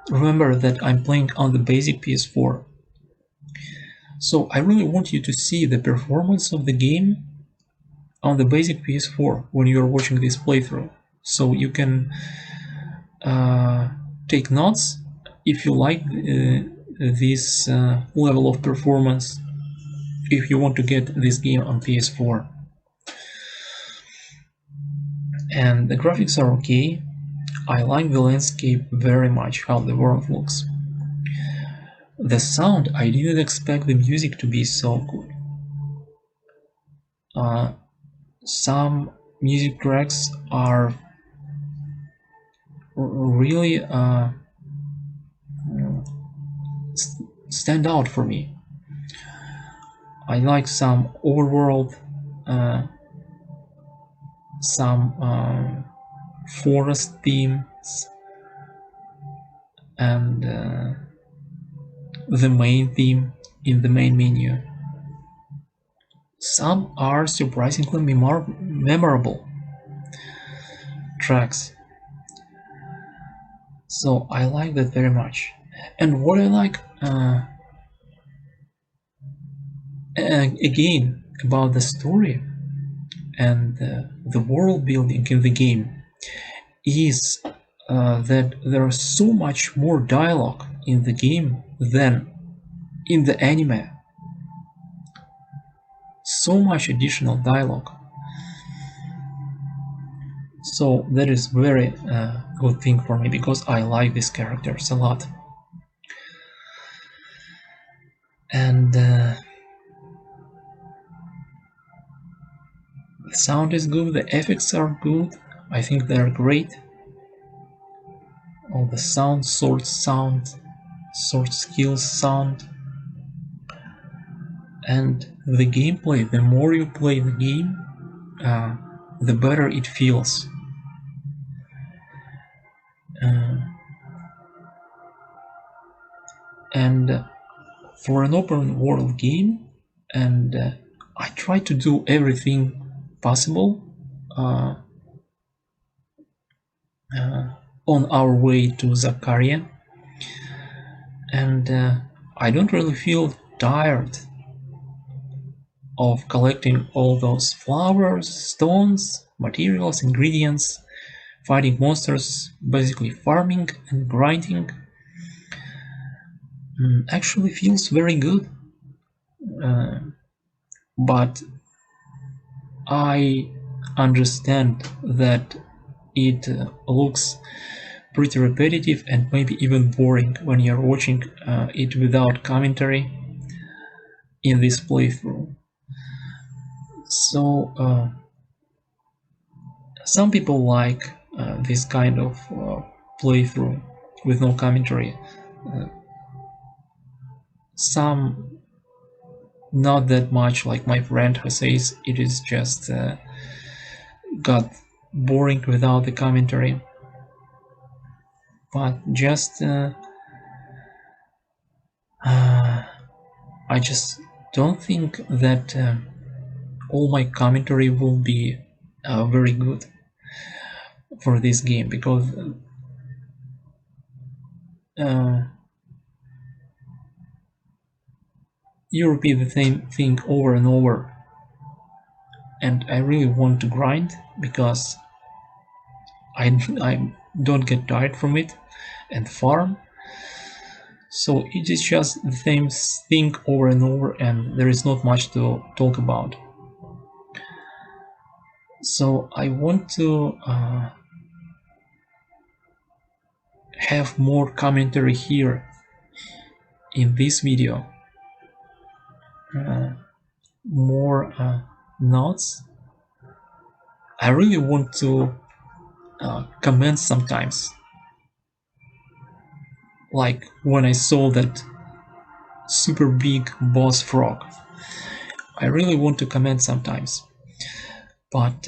Remember that I'm playing on the basic PS4. So I really want you to see the performance of the game on the basic PS4 when you're watching this playthrough. So you can take notes if you like this level of performance, if you want to get this game on PS4. And the graphics are okay. I like the landscape very much, how the world looks. The sound, I didn't expect the music to be so good. Some music tracks are really stand out for me. I like some overworld, some forest themes, and the main theme in the main menu. Some are surprisingly memorable tracks. So I like that very much. And what I like again about the story and the world building in the game is that there is so much more dialogue in the game than in the anime. So much additional dialogue. So that is very good thing for me, because I like these characters a lot. And the sound is good, the effects are good, I think they are great. All the sound, sword skills sound. And the gameplay, the more you play the game, the better it feels. And for an open world game, and I try to do everything possible on our way to Zakaria, and I don't really feel tired of collecting all those flowers, stones, materials, ingredients, fighting monsters, basically farming and grinding. Actually feels very good, but I understand that it looks pretty repetitive and maybe even boring when you're watching it without commentary in this playthrough. So some people like this kind of playthrough with no commentary. Some not that much, like my friend who says it is just got boring without the commentary. But just I just don't think that all my commentary will be very good for this game, because you repeat the same thing over and over, and I really want to grind because I don't get tired from it, and farm. So it is just the same thing over and over, and there is not much to talk about. So I want to have more commentary here in this video, more notes. I really want to comment sometimes, like when I saw that super big boss frog. I really want to comment sometimes, but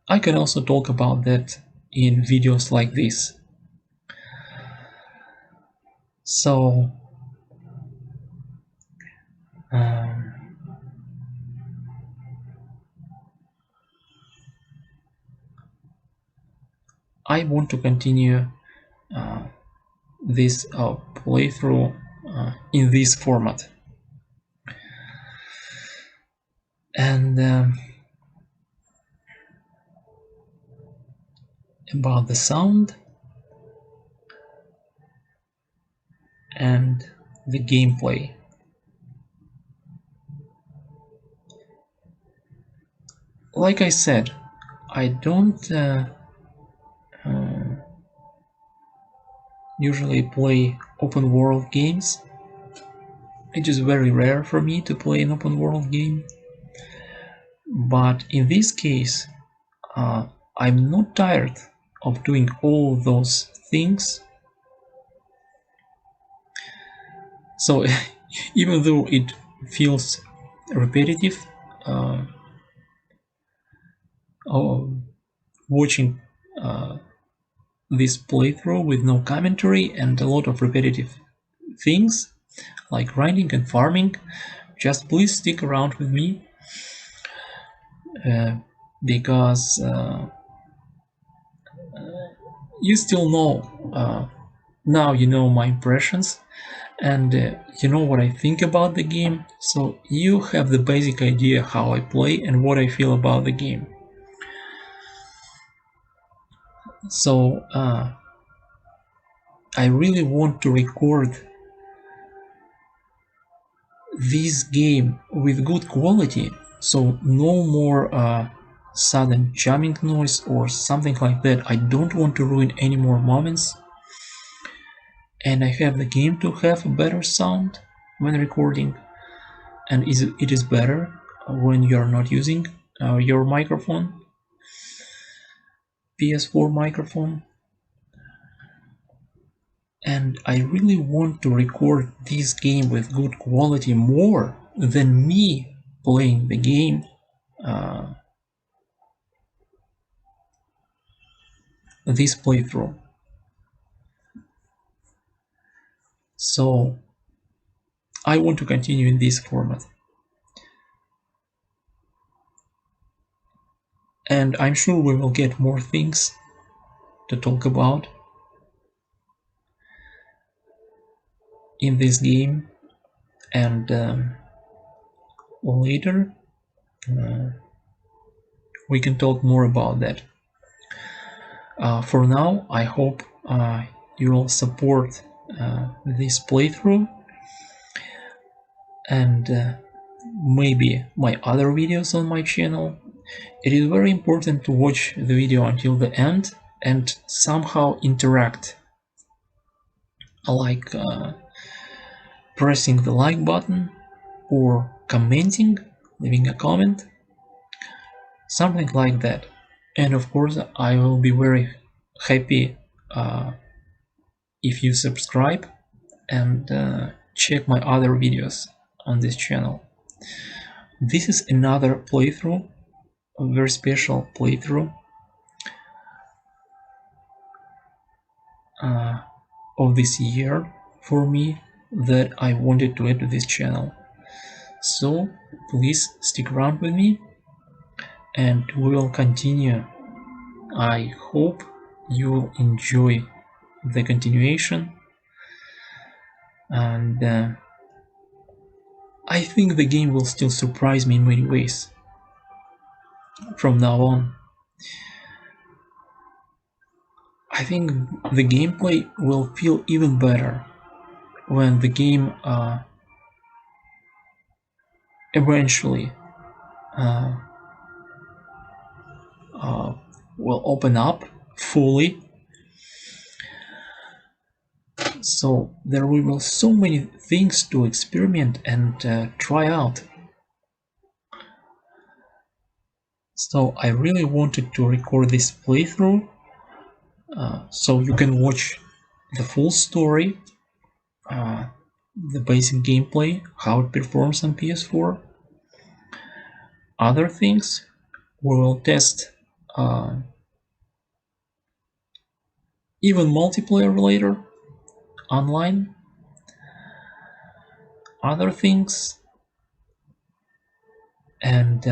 I can also talk about that in videos like this. So I want to continue this playthrough in this format. And about the sound and the gameplay. Like I said, I don't usually play open world games. It is very rare for me to play an open world game, but in this case I'm not tired of doing all those things. So even though it feels repetitive, watching this playthrough with no commentary and a lot of repetitive things like grinding and farming, just please stick around with me, because you still know, now you know my impressions, and you know what I think about the game, so you have the basic idea how I play and what I feel about the game. So I really want to record this game with good quality, so no more sudden jamming noise or something like that. I don't want to ruin any more moments, and I have the game to have a better sound when recording, and it is better when you're not using your microphone, PS4 microphone. And I really want to record this game with good quality more than me playing the game this playthrough. So I want to continue in this format. and I'm sure we will get more things to talk about in this game, and later we can talk more about that. For now, I hope you will support this playthrough and maybe my other videos on my channel. It is very important to watch the video until the end and somehow interact, like pressing the like button or commenting, leaving a comment, something like that. And of course, I will be very happy if you subscribe and check my other videos on this channel. This is another playthrough, a very special playthrough of this year for me that I wanted to add to this channel. So please stick around with me and we will continue. I hope you will enjoy the continuation, and I think the game will still surprise me in many ways from now on. I think the gameplay will feel even better when the game eventually will open up fully. So there will be so many things to experiment and try out. So I really wanted to record this playthrough so you can watch the full story, the basic gameplay, how it performs on PS4. Other things we will test, even multiplayer later, online. Other things, and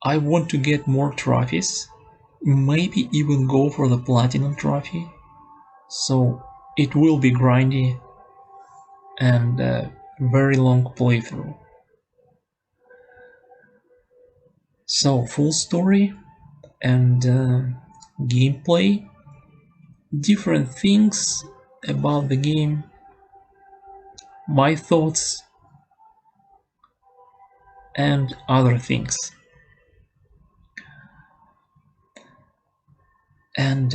I want to get more trophies, maybe even go for the platinum trophy, so it will be grindy and a very long playthrough. So full story and gameplay, different things about the game, my thoughts, and other things. And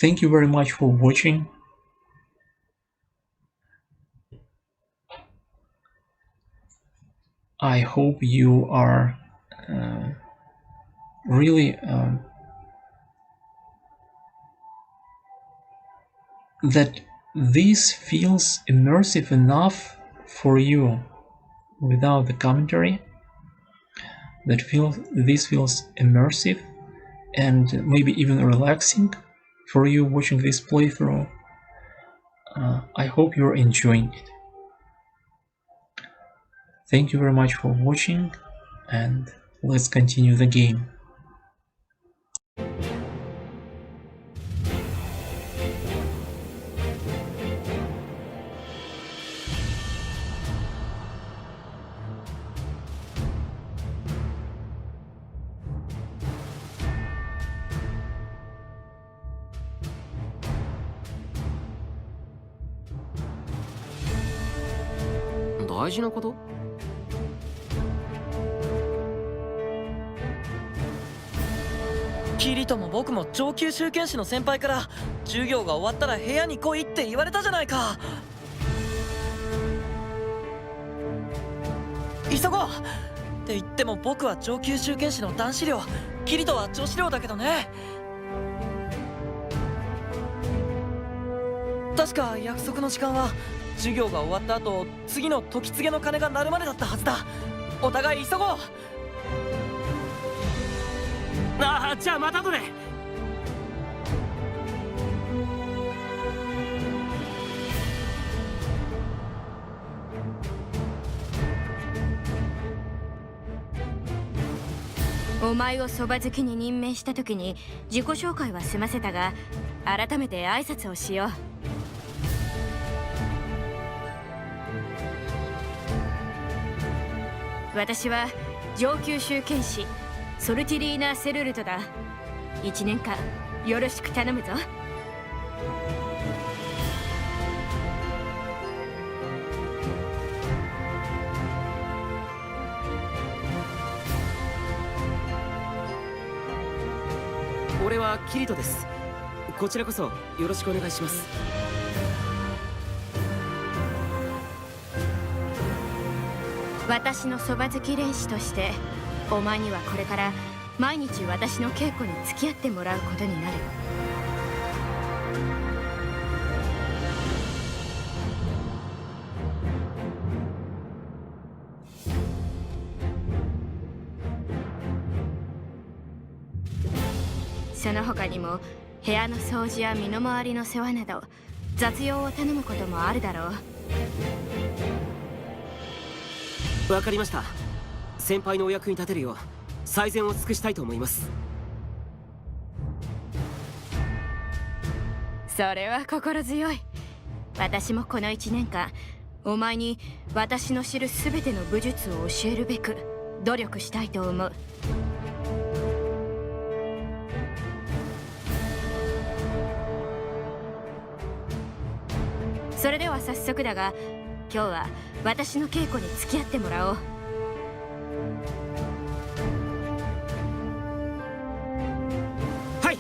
thank you very much for watching. I hope you are really that this feels immersive enough for you without the commentary, that this feels immersive and maybe even relaxing for you watching this playthrough. I hope you're enjoying it. Thank you very much for watching, and let's continue the game.大事なこと？キリトも僕も上級集権士の先輩から授業が終わったら部屋に来いって言われたじゃないか。急ごうって言っても僕は上級集権士の男子寮、キリトは女子寮だけどね。確か約束の時間は授業が終わった後、次の時告げの鐘が鳴るまでだったはずだ。お互い急ごう。ああ、じゃあまた後で。お前をそば好きに任命した時に自己紹介は済ませたが、改めて挨拶をしよう。私は上級州剣士ソルティリーナ・セルルトだ。1年間よろしく頼むぞ。俺はキリトです。こちらこそよろしくお願いします。私のそば好き練習として、お前にはこれから毎日私の稽古に付き合ってもらうことになる。その他にも部屋の掃除や身の回りの世話など雑用を頼むこともあるだろう。わかりました。先輩のお役に立てるよう最善を尽くしたいと思います。それは心強い。私もこの1年間お前に私の知る全ての武術を教えるべく努力したいと思う。それでは早速だが、今日は私の稽古に付き合ってもらおう。はい。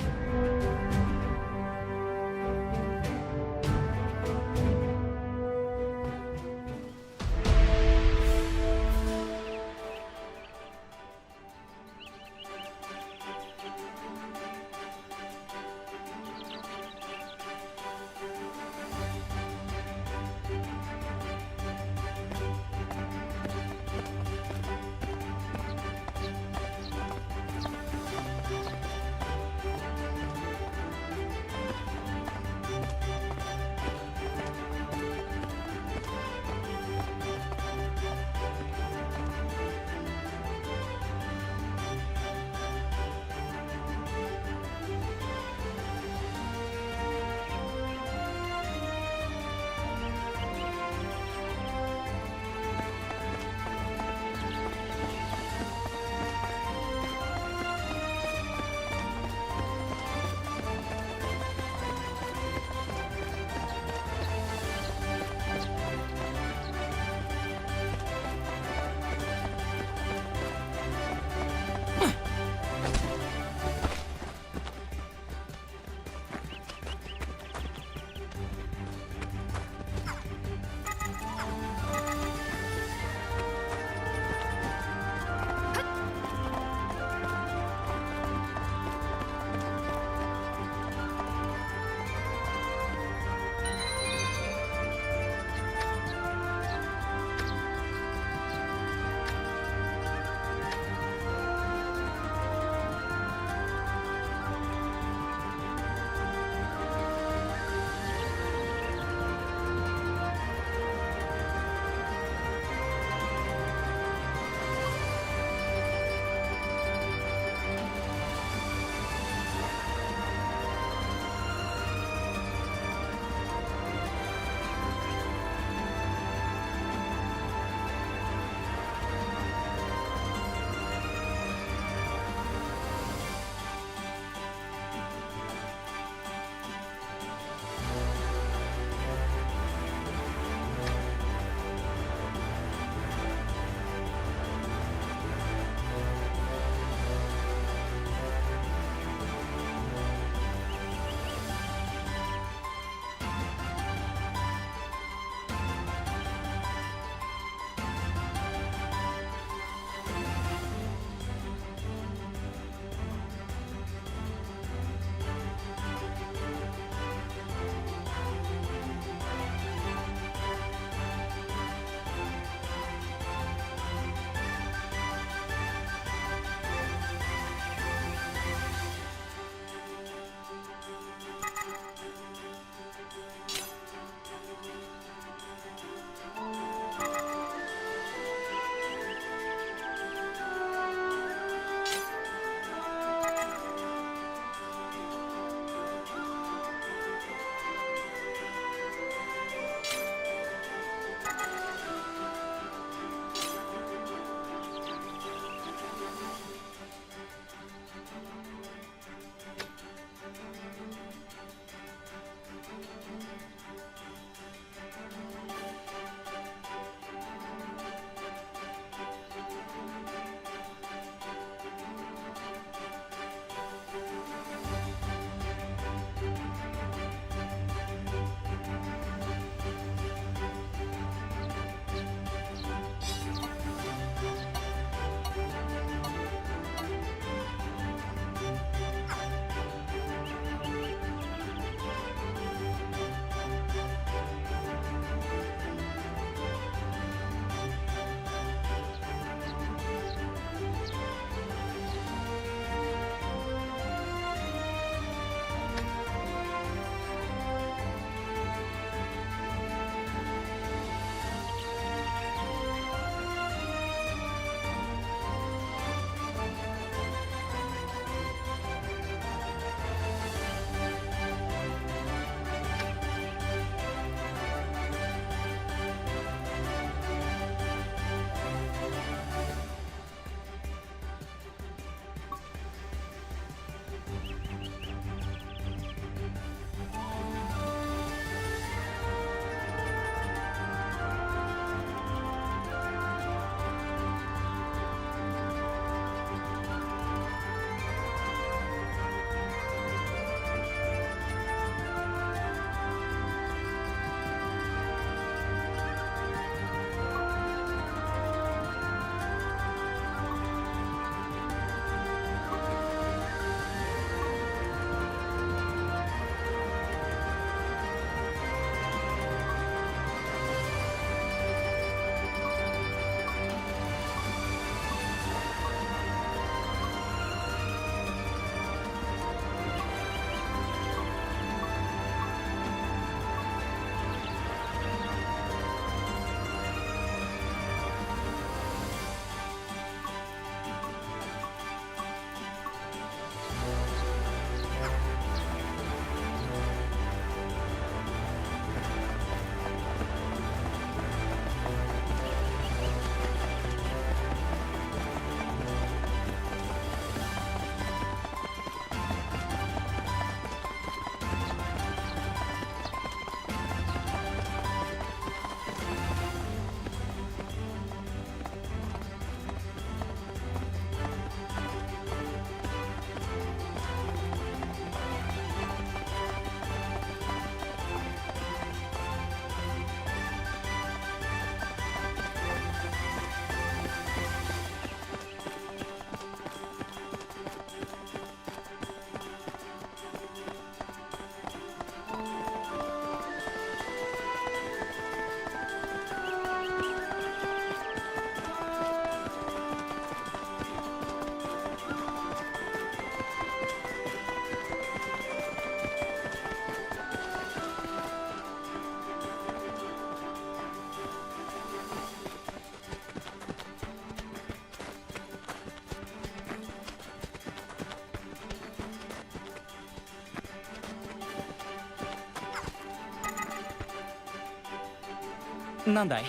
なんだい？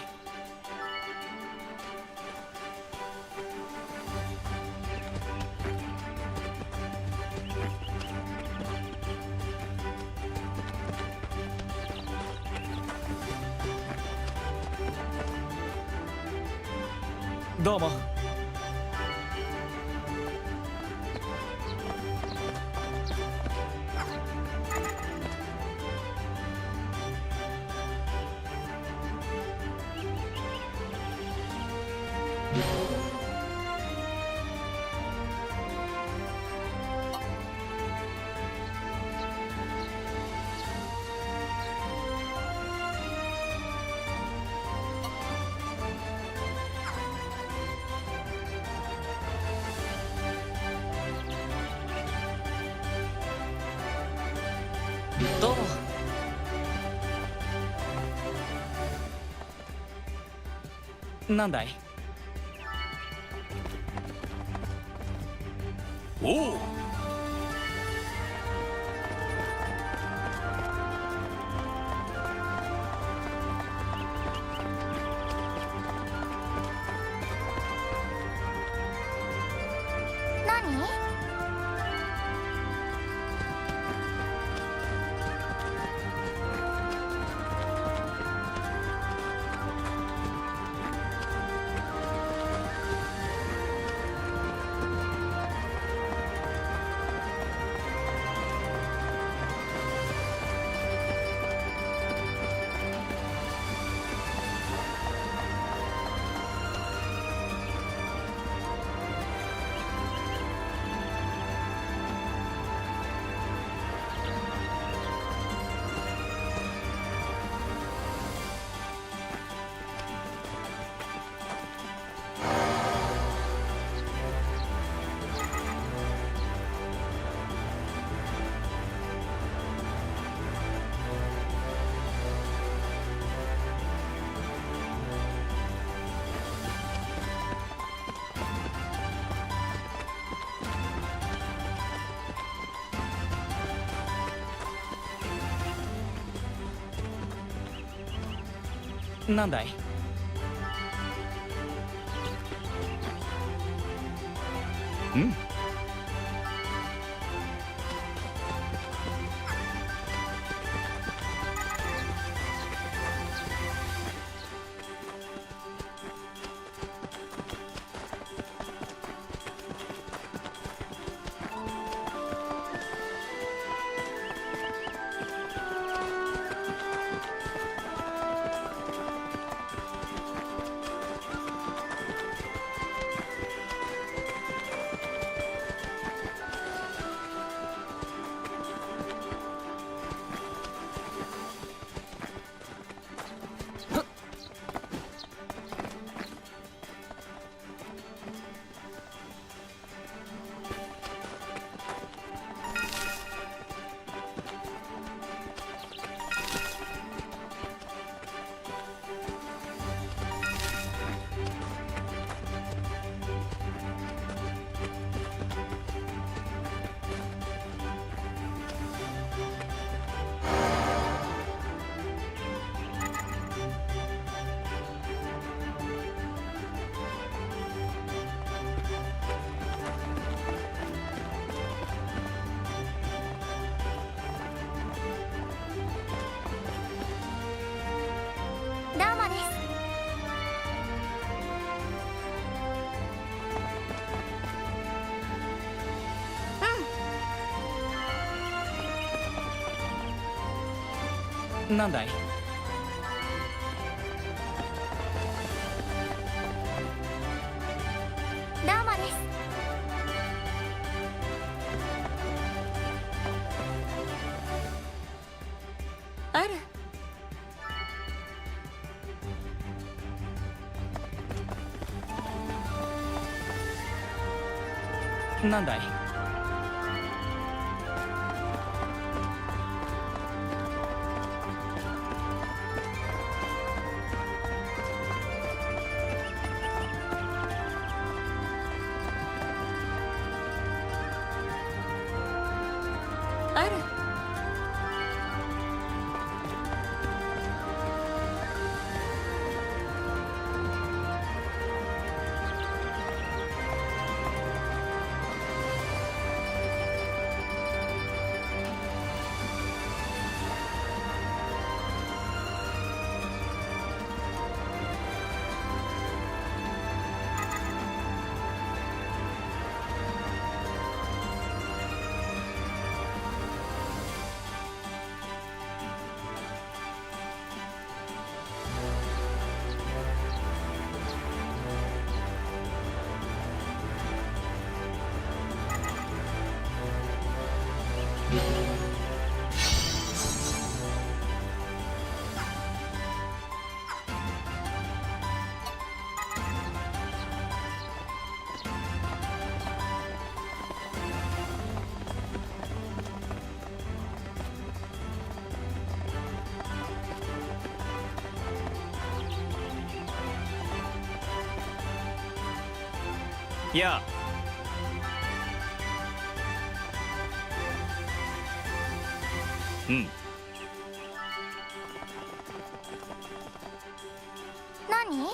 どうも。どうも。なんだい？おう。何？なんだい？うん。どうもです。なんだい？どうもです。ある。なんだい？ある。やあ、うん。何？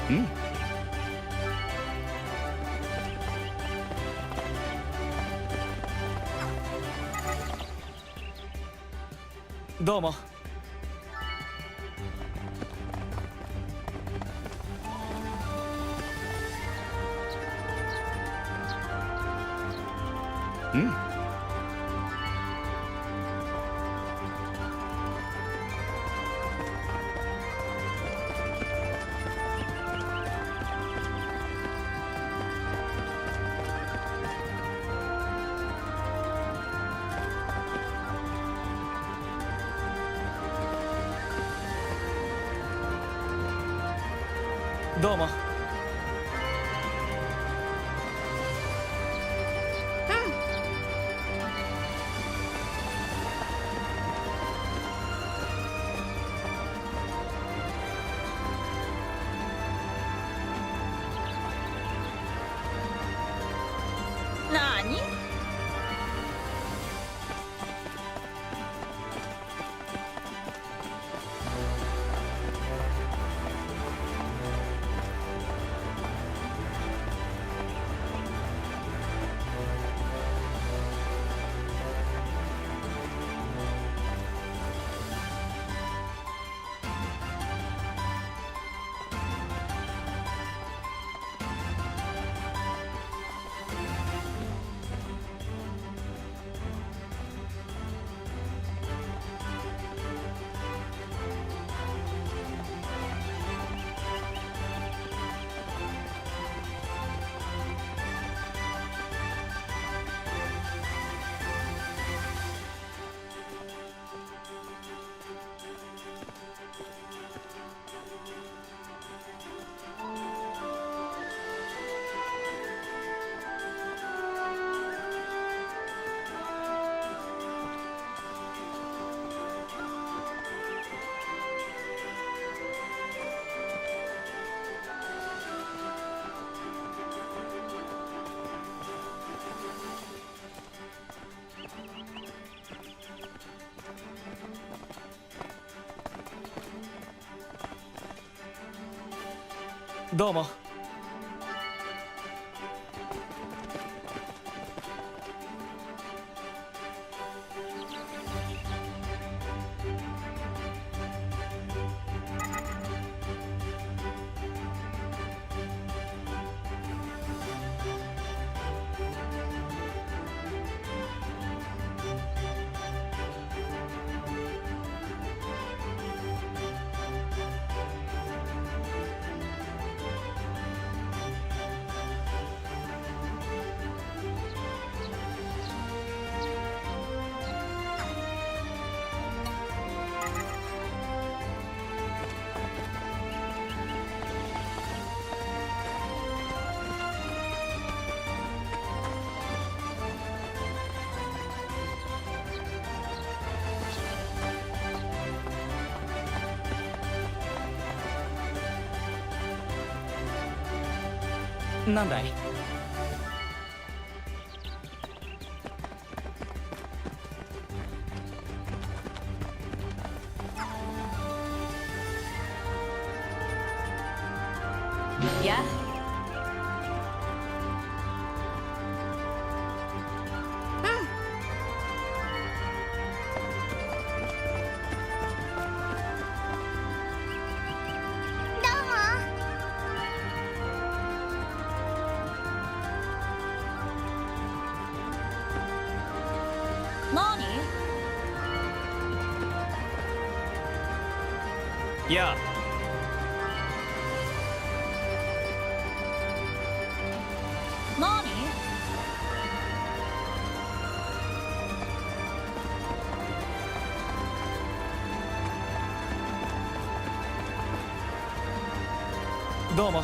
どうも。どうも。なに？どうも。なんだい？やいや。なに？どうも。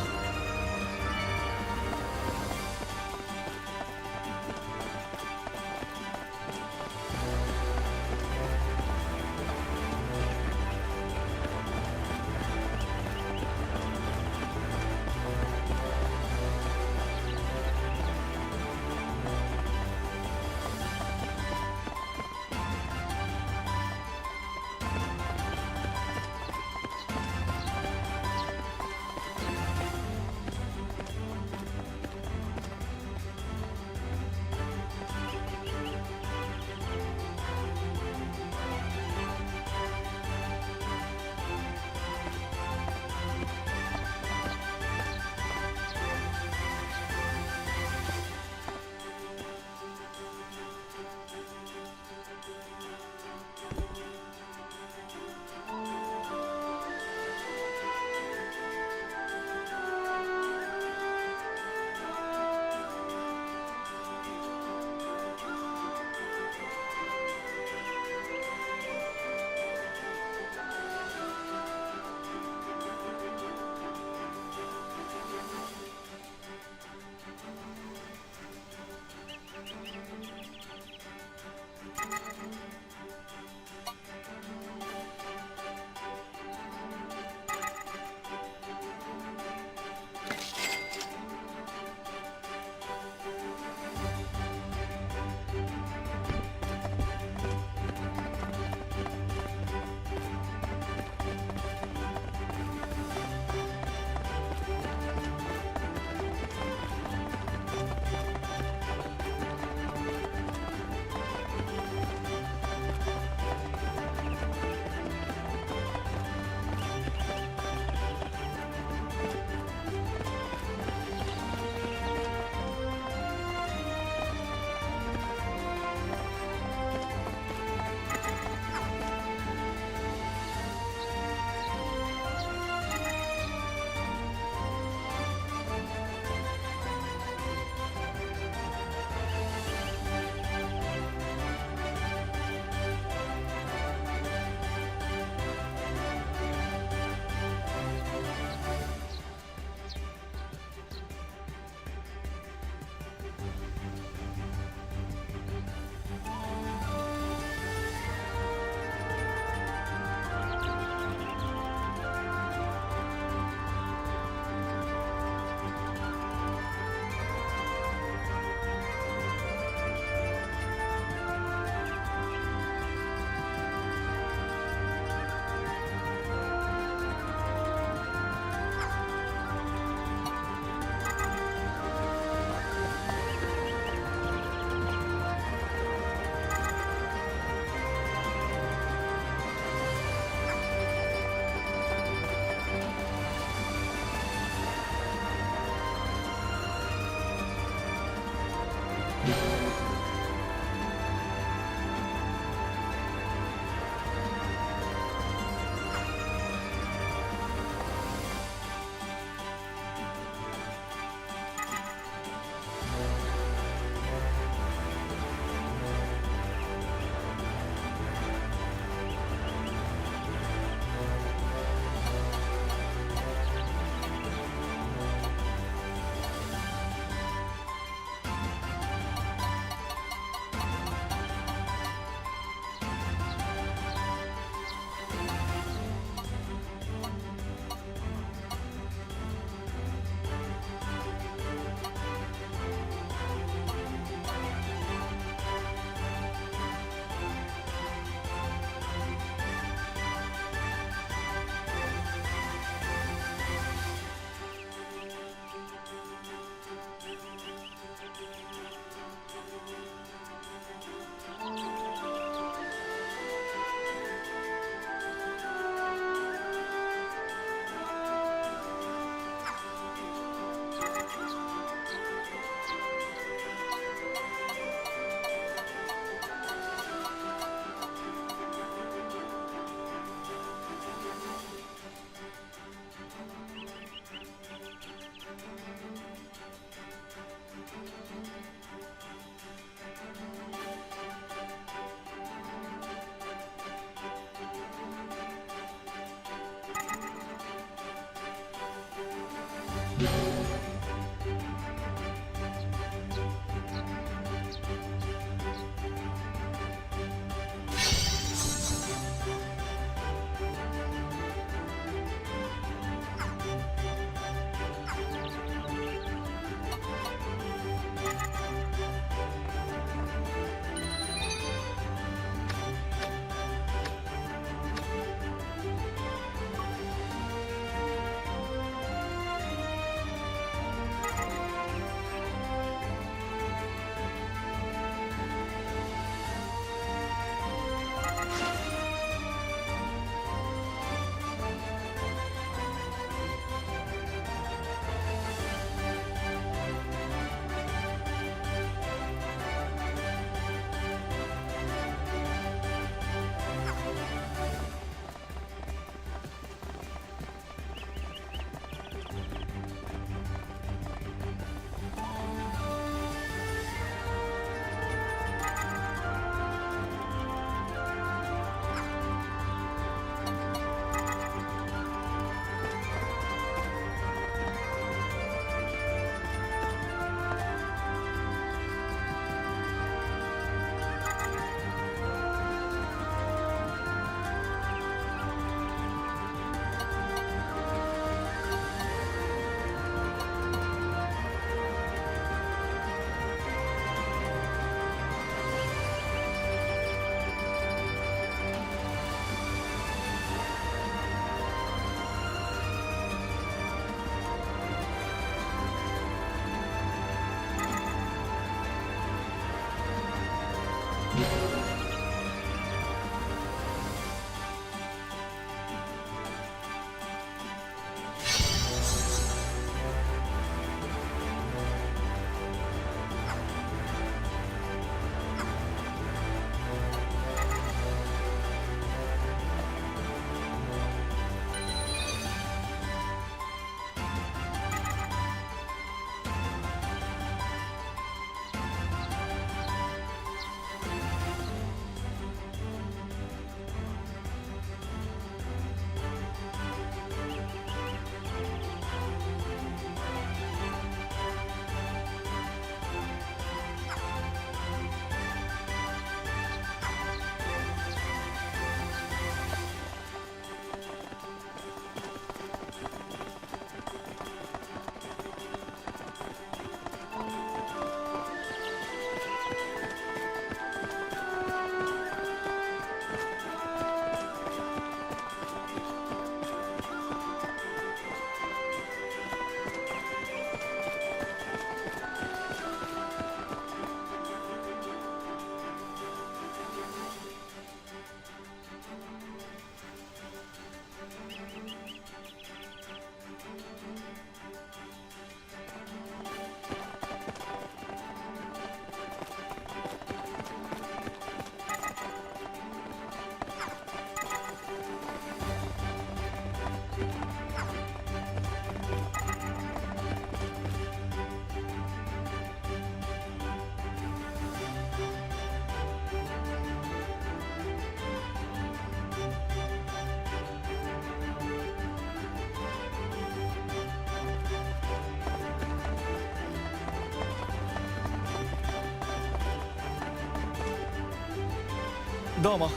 どうも。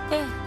ええ。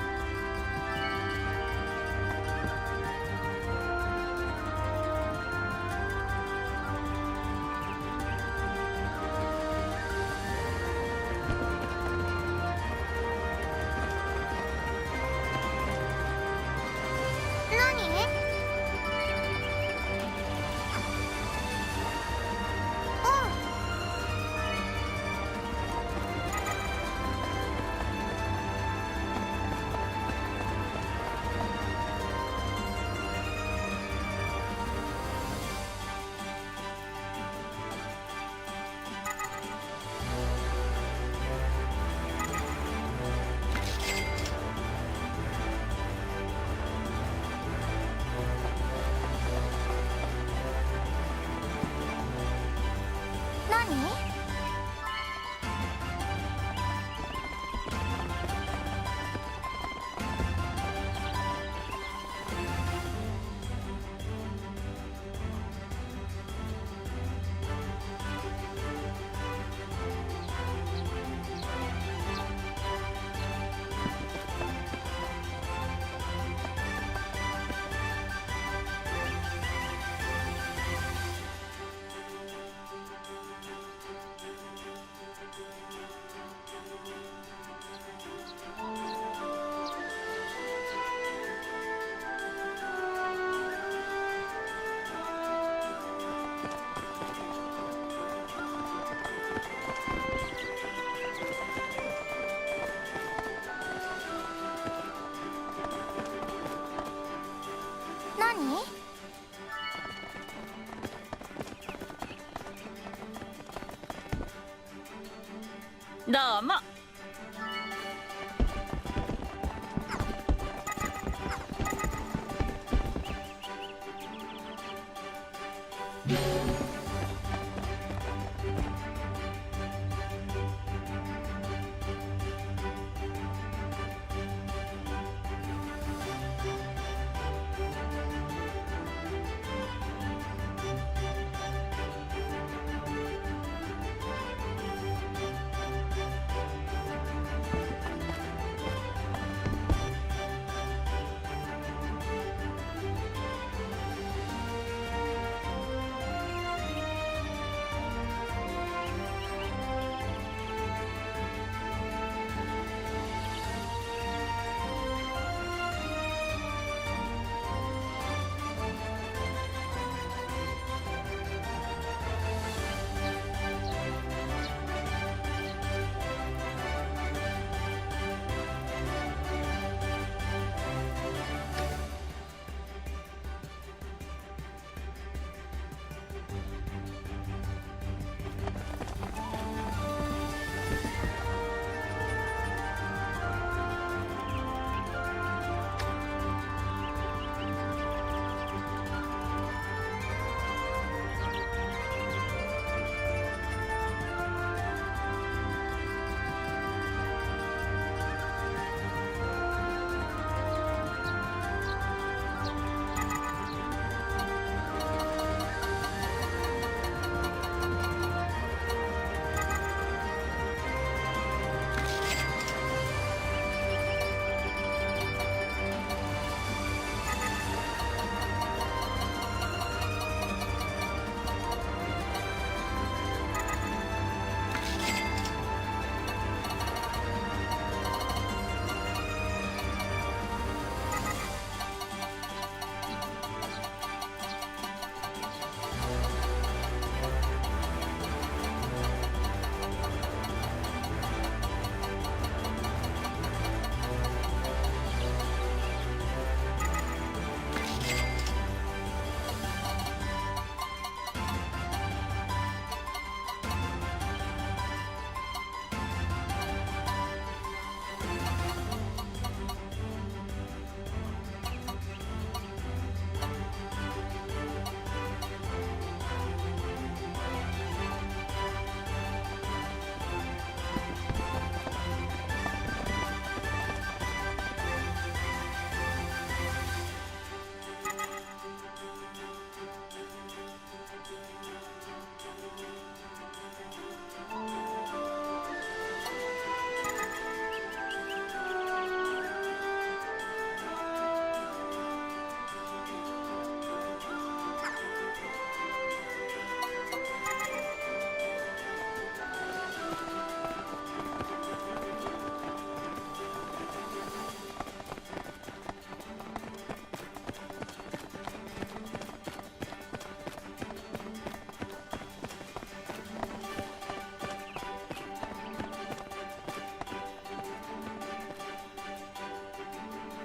どうも。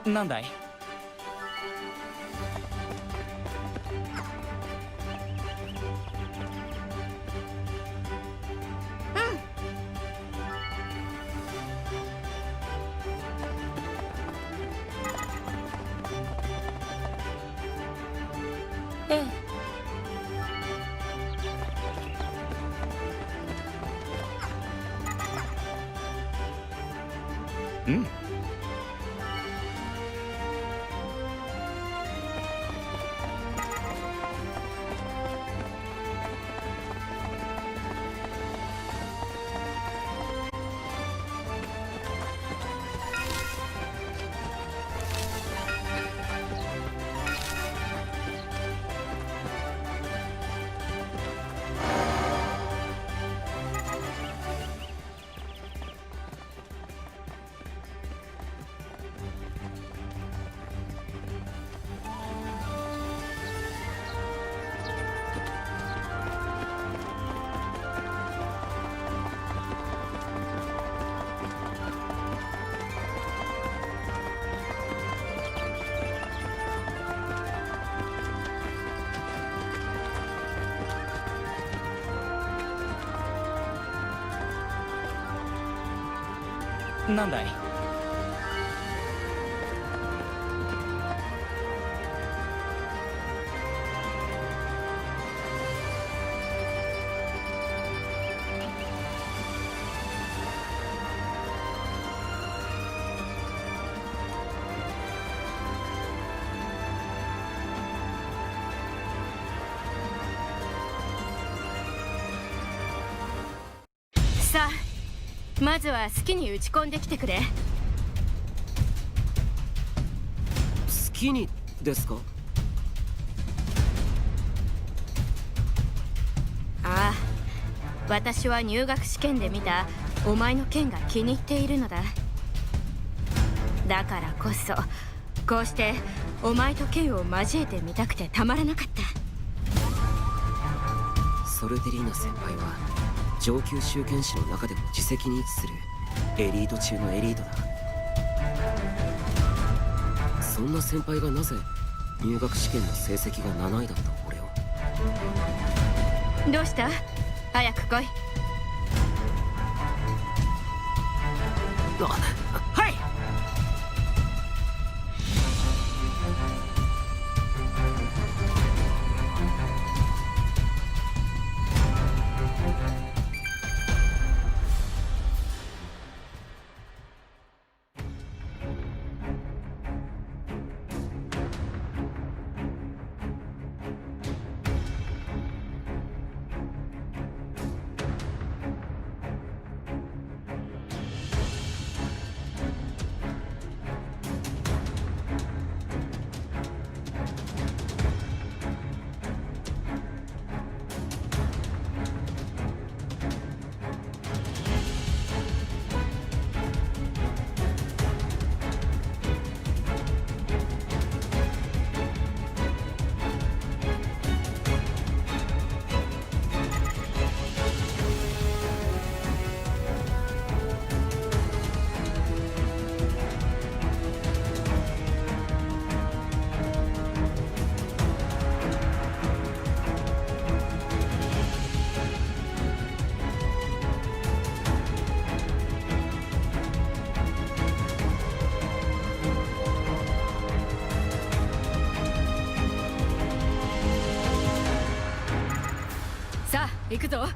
なんだい？ええ。うん。なんだい？さあ、まずは好きに打ち込んできてくれ。好きにですか？ああ、私は入学試験で見たお前の剣が気に入っているのだ。だからこそこうしてお前と剣を交えてみたくてたまらなかった。ソルテリーナ先輩は上級集剣士の中でも自責に位置するエリート中のエリートだ。そんな先輩がなぜ入学試験の成績が7位だった俺を。どうした？早く来い。はい。さあ行くぞ。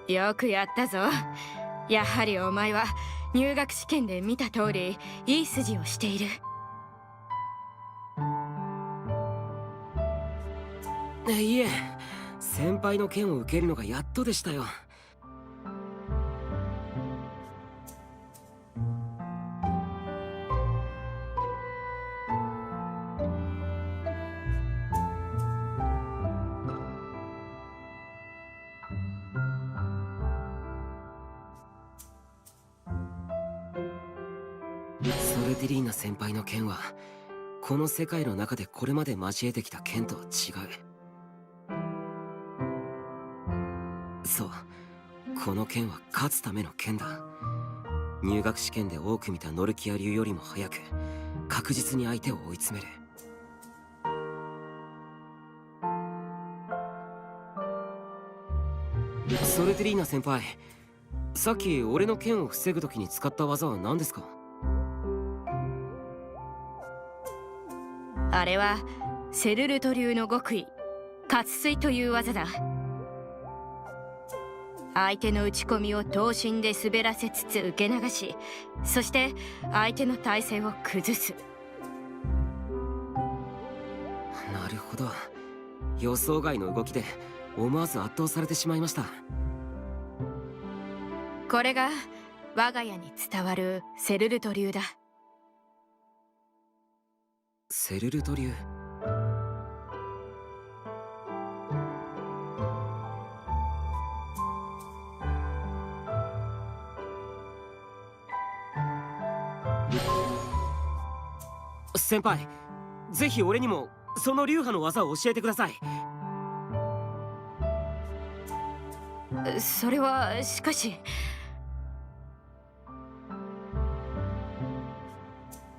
よくやったぞ。やはりお前は入学試験で見た通りいい筋をしている。いえ、先輩の剣を受けるのがやっとでしたよ。ソルティリーナ先輩の剣はこの世界の中でこれまで交えてきた剣とは違う。そう、この剣は勝つための剣だ。入学試験で多く見たノルキア流よりも早く確実に相手を追い詰める。それでリーナ先輩、さっき俺の剣を防ぐ時に使った技は何ですか？あれはセルルト流の極意、滑水という技だ。相手の打ち込みを刀身で滑らせつつ受け流し、そして相手の体勢を崩す。なるほど、予想外の動きで思わず圧倒されてしまいました。これが我が家に伝わるセルルト流だ。セルルト流。先輩、ぜひ俺にもその流派の技を教えてください。それはしかし。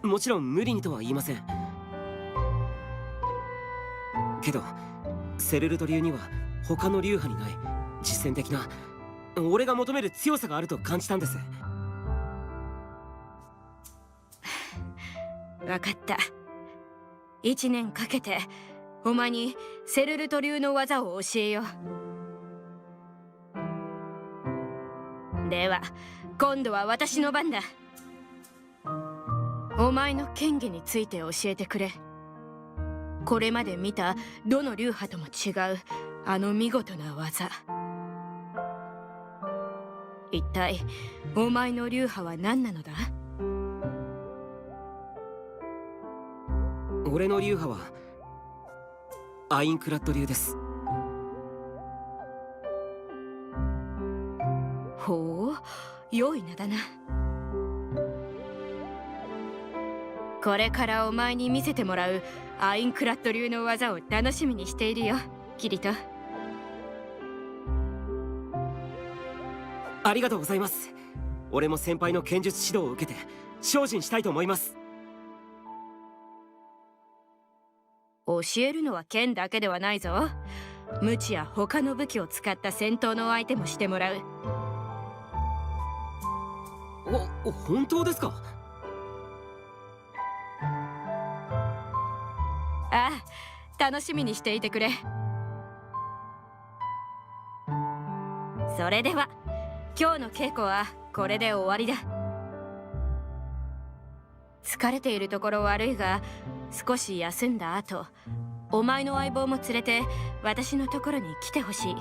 もちろん無理にとは言いませんけど、セルルト流には他の流派にない実践的な、俺が求める強さがあると感じたんです。分かった。1年かけてお前にセルルト流の技を教えよう。では今度は私の番だ。お前の剣技について教えてくれ。これまで見たどの流派とも違うあの見事な技。一体お前の流派は何なのだ？俺の流派はアインクラッド流です。ほう、良い名だな。これからお前に見せてもらうアインクラッド流の技を楽しみにしているよ、キリト。ありがとうございます。俺も先輩の剣術指導を受けて精進したいと思います。教えるのは剣だけではないぞ。無知や他の武器を使った戦闘の相手もしてもらう。本当ですか？ああ、楽しみにしていてくれ。それでは今日の稽古はこれで終わりだ。疲れているところ悪いが、少し休んだ後、お前の相棒も連れて私のところに来てほしい。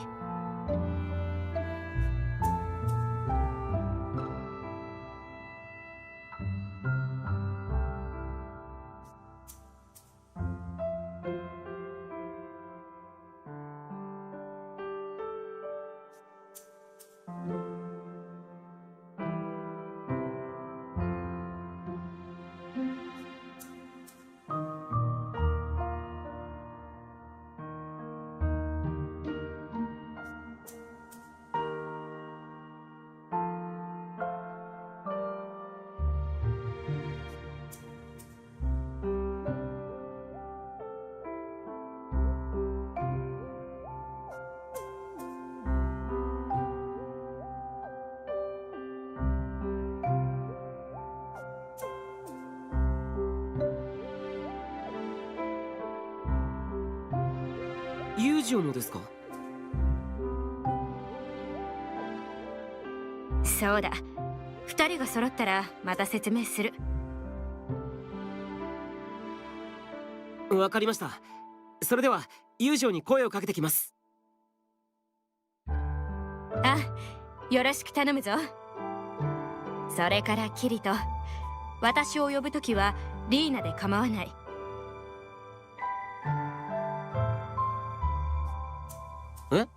友情のですか？そうだ、2人が揃ったらまた説明する。わかりました。それでは友情に声をかけてきます。あ、よろしく頼むぞ。それからキリト、私を呼ぶときはリーナで構わない。え？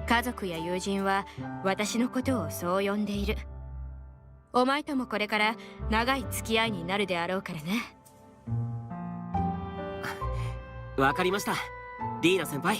家族や友人は私のことをそう呼んでいる。お前ともこれから長い付き合いになるであろうからね。わかりました、リーナ先輩。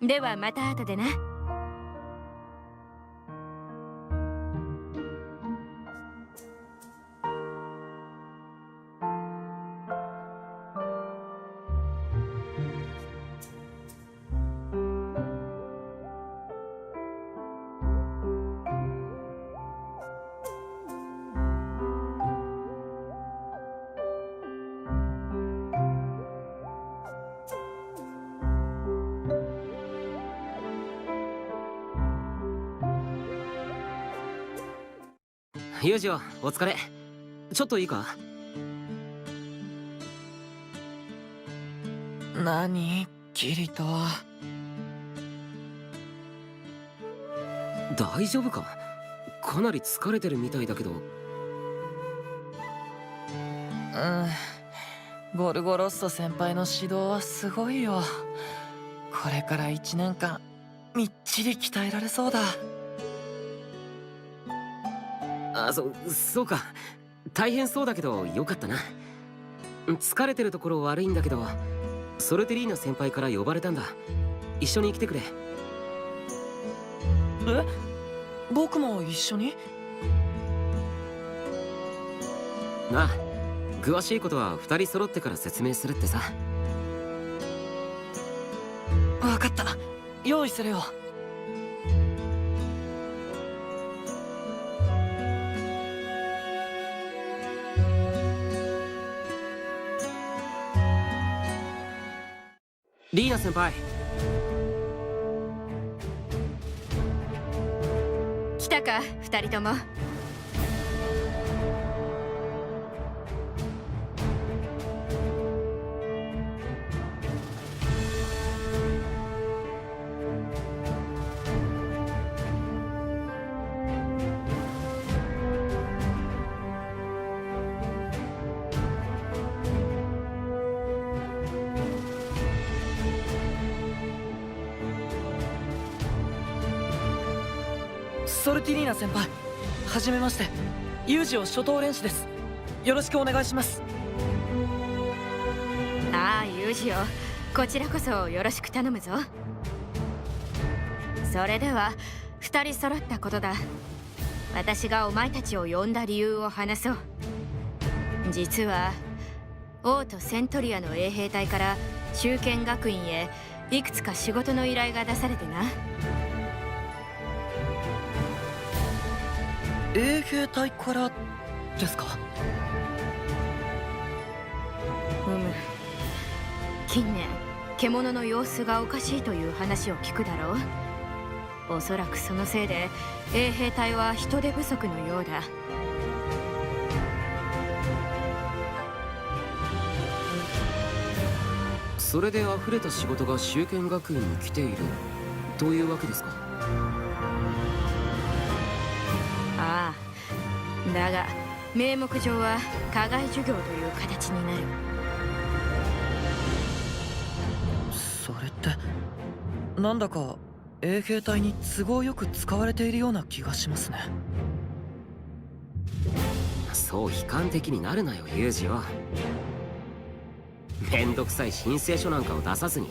ではまた後でな。ユージよ、お疲れ。ちょっといいか？何キリトは。大丈夫か？かなり疲れてるみたいだけど。ゴルゴロッソ先輩の指導はすごいよ。これから1年間みっちり鍛えられそうだ。そうか。大変そうだけどよかったな。疲れてるところ悪いんだけど、ソルテリーナ先輩から呼ばれたんだ。一緒に来てくれ。え？僕も一緒に？なあ、詳しいことは2人揃ってから説明するってさ。分かった。用意するよ。リーナ先輩。来たか、2人とも。ソルティリーナ先輩、はじめまして。ユージを初等練士です。よろしくお願いします。ああ、ユージよ、こちらこそよろしく頼むぞ。それでは2人揃ったことだ。私がお前たちを呼んだ理由を話そう。実は王とセントリアの衛兵隊から中堅学院へいくつか仕事の依頼が出されてな。衛兵隊からですか？近年獣の様子がおかしいという話を聞くだろう。おそらくそのせいで衛兵隊は人手不足のようだ。それで溢れた仕事が修験学院に来ているというわけですか？ああ、だが名目上は課外授業という形になる。それってなんだか衛兵隊に都合よく使われているような気がしますね。そう悲観的になるなよ、ユージよ。めんどくさい申請書なんかを出さずに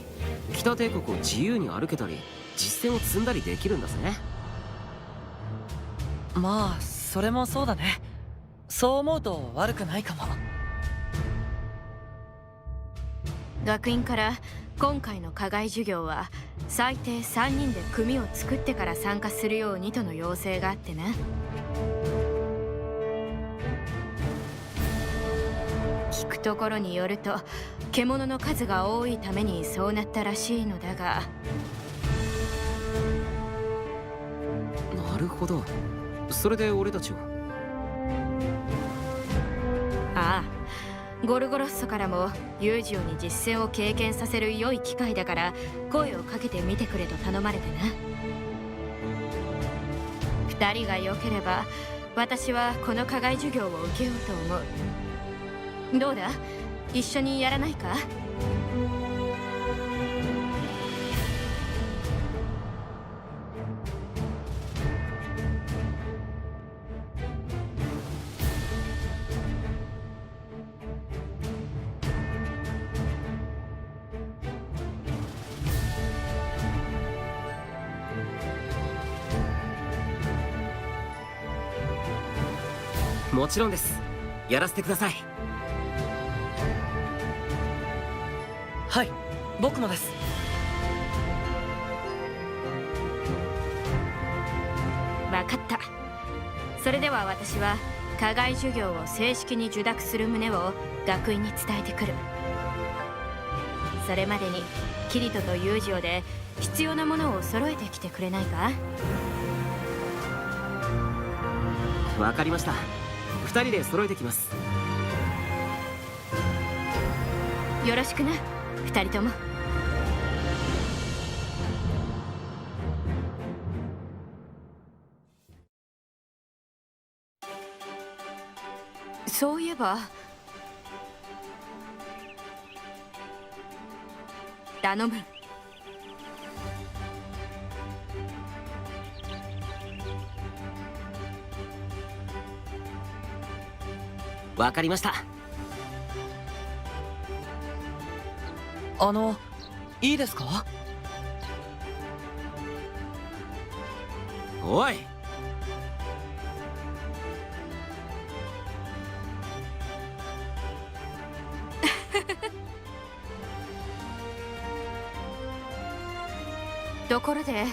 北帝国を自由に歩けたり実践を積んだりできるんだぜ。まあそれもそうだね。そう思うと悪くないかも。学院から今回の課外授業は最低3人で組を作ってから参加するようにとの要請があってな。聞くところによると獣の数が多いためにそうなったらしいのだが。なるほど。それで俺たちを。ああ、ゴルゴロッソからもユージオに実践を経験させる良い機会だから声をかけてみてくれと頼まれてな。2人が良ければ私はこの課外授業を受けようと思う。どうだ、一緒にやらないか？もちろんです。やらせてください。はい、僕もです。分かった。それでは私は課外授業を正式に受諾する旨を学院に伝えてくる。それまでにキリトとユージオで必要なものを揃えてきてくれないか？わかりました。2人で揃えてきます。よろしくな、2人とも。そういえば頼む。わかりました。いいですか？おい、ところで